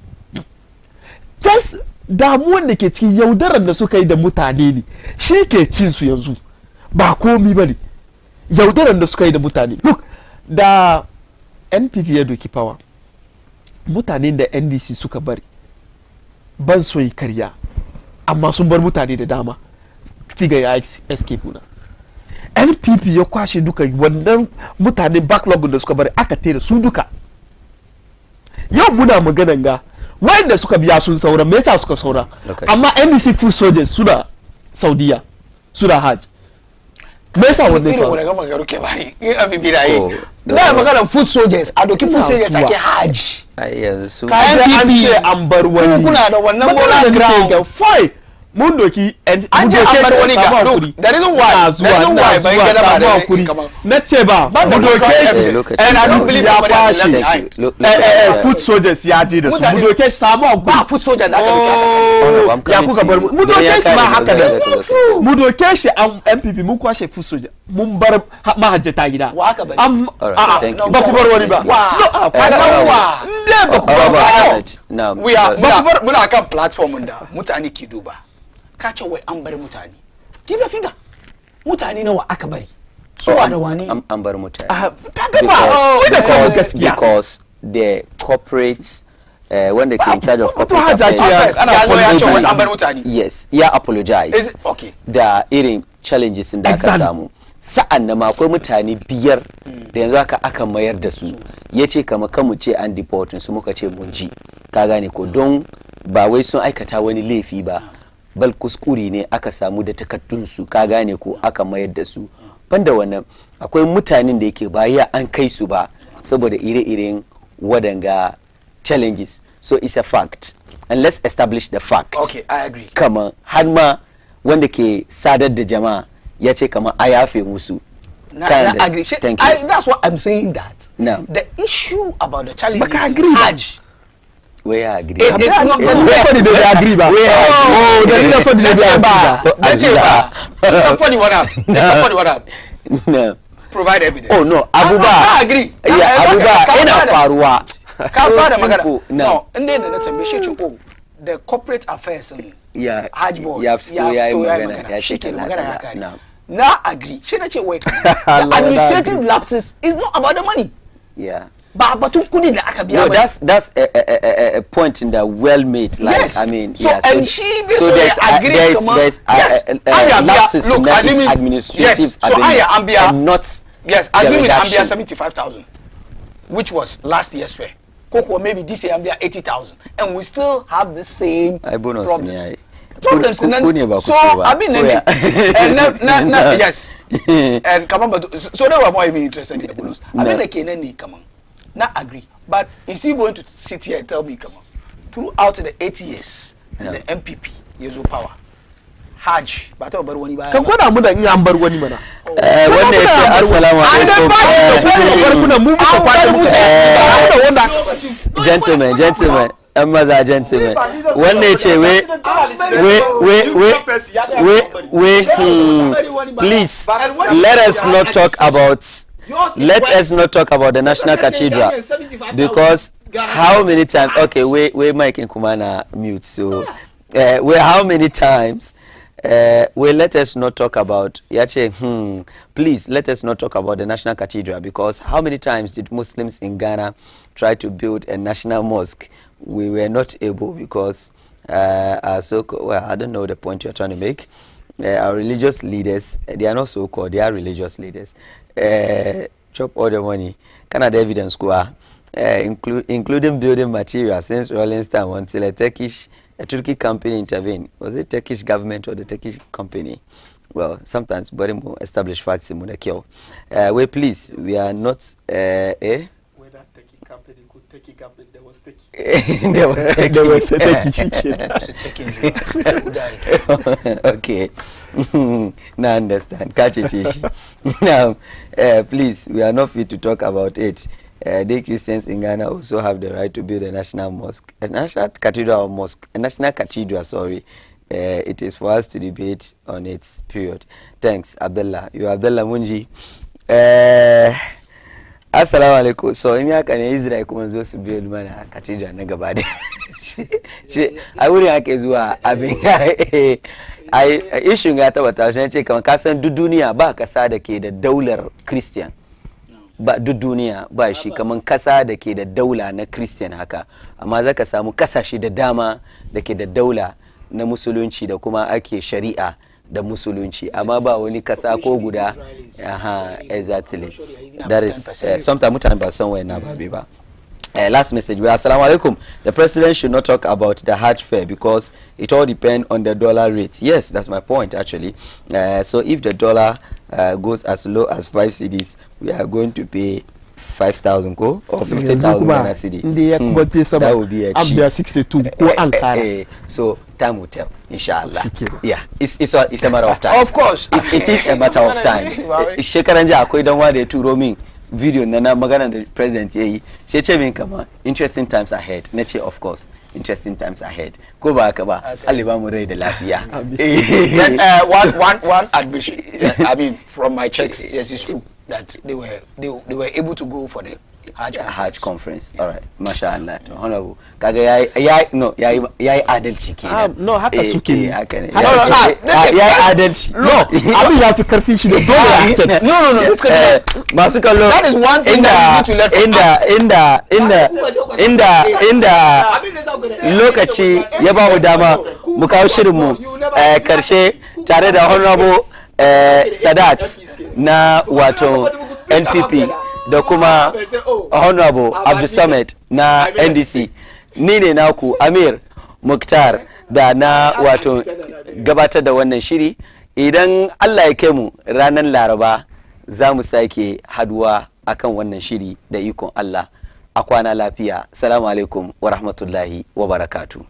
just damuwan da ke cikin yaudarar da suka yi da mutane ne shi ke cin su yanzu ba komi bane yaudarar da suka yi da mutane. Look, da NPP ya doki power mutanen da NDC suka bari ban so yi karya amma sun bar mutane da dama figa ya escape na NPP ya kwashe duka wannan mutane backlog da suka bari aka tere su duka yau muna maganan ga wanda suka biya sun saura me yasa suka saura amma NDC food soldiers suna Saudiya suna Hajj me yasa wannan irin wannan gama garu ke bari in abibi da yi da magana food soldiers a doki food soldiers ake Hajj ai yanzu an ce an bar wani kuna da wannan bola ground fine mun doki an ce an bar wani ga look the reason why bai gada ba da kuri na ce ba mu doke shi and I don't believe ya kwashi food soldiers ya je da su mu doke shi samu ba food soldiers da aka ya kuka bar mu doke shi ba haka da mu doke shi MPP mun kwashe food soldiers mun bar mahajjata gida wa aka bari ba ku bar wani ba ba ku bar muna kan platform da mutane ke duba ka ce wai an bar mutane give a finger mutane nawa aka bari so da wani an bar mutane because the corporates when they came in charge of corporate affairs an bar mutane yes apologize da irin challenges da aka samu sa'an nan akwai mutane 5 da yanzu aka mayar da su yace kama kan mu ce an deportin su muka ce mun ji ka gane ko don ba wai sun aikata wani laifi ba bal kuskuri ne aka samu da takaddun su ka gane ko aka mayar da su banda wannan akwai mutanen da yake baya an kai su ba saboda ire-iren wadanga challenges so it's a fact and let's establish the fact okay I agree kama har ma wanda ke sadar da jama'a ya ce kama a yafe musu I agree that's what I'm saying that no. The issue about the challenges But I agree Hajj we agree it's not nobody they agree ba oh they need for the funny what up no provide evidence oh no abuba I agree yeah abuba ina faruwa ka fara magana no inda da na tambaye shi oh the corporate affairs yeah Hajj board ya fito yayi magana ya shi ce magana ya kare na agree shi na ce wai the administrative lapses is not about the money yeah ba batun kudi da aka biya no that's a point in the well made like yes. I mean so yeah, and she basically agree there's lapses in that administrative yes. So Ambia not yes agreement Ambia 75,000 which was last year's fare Koko maybe this year Ambia 80,000 and we still have the same problems so I mean and yes and come on but so they were more even interested in the bonus I mean like Kenani come on not agree but is he going to sit here and tell me come on throughout the 8 years and the MPP years power Hajj ba ta bar wani baya kan gwada mu da in an bar wani mana wanda ya ce assalamu alaikum mu gentlemen and maza gentlemen wanda ya ce please let us not talk about the National Cathedral because how many times okay we Mike in Kumana mute so how many times let us not talk about please let us not talk about the National Cathedral because how many times did Muslims in Ghana try to build a national mosque? We were not able because I don't know the point you're trying to make. Our religious leaders, they are not so-called, they are religious leaders. Chop all the money. Canada evidence including building materials since Rollins time until a Turkish company intervened. Was it Turkish government or the Turkish company? Well, sometimes very more established facts in Munakio. Please, we are not Whether Turkey company could Turkey government there was Turkey. There was a Turkey. Okay. Now understand. Catch it. Now, please, we are not fit to talk about it. They Christians in Ghana also have the right to build a national mosque, a national cathedral or mosque, a national cathedral. Sorry, it is for us to debate on its period. Thanks, Abdullah. You Abdullah Munji. Assalamu alaikum. So in ya kan Israel kuma zo su build mana cathedral na gaba da. I wurin ake zuwa abin ai issue ga ta wata shi ce kamar ka san duk duniya ba kasa da ke da daular Christian ba duk duniya ba shi kaman kasa da ke da daula na Christian haka, amma zaka samu kasashe da dama da ke da daula na musulunci da kuma ake shari'a da musulunci, amma ba wani kasa ko guda. Exactly, that is sometimes mutane ba son wayan ba ba. Last message. Assalamu alaikum. The president should not talk about the Hajj fair because it all depends on the dollar rate. Yes, that's my point actually. So if the dollar goes as low as 5 cedis, we are going to pay 5,000 or 50,000 Ghana cedi. That would be a cheap. 62. So time will tell, inshallah. Yeah, it's a matter of time. Of course, it is a matter of time. Shekaranja akwai dan wa da ya turo min video na magana da president yayi sai ce min kama interesting times ahead nace of course interesting times ahead ko ba haka ba Allah ba mu rai da lafiya. One admission I mean from my checks, yes, it's true that they were able to go for the Hajj conference. All right, mashallah. Honorable kaga yayi adalci kenan. No, haka suke ne. Haka ne. Yayi adalci. No, abin ya fi karfi shi da dole accept. No. Masu kallo. That is one thing that you need to let inda lokaci ya ba mu dama mu kawo shirin mu karshe tare da Honorable Sadat na wato NPP da kuma Honorable Abdulsamad na NDC. Ni ne naku Ameer Mukhtar da na wato gabatar da wannan shiri. Idan Allah ya kai mu ranar Laraba za mu sake haduwa akan wannan shiri da ikon Allah. A kwana lafiya. Assalamu alaikum wa rahmatullahi wa barakatuh.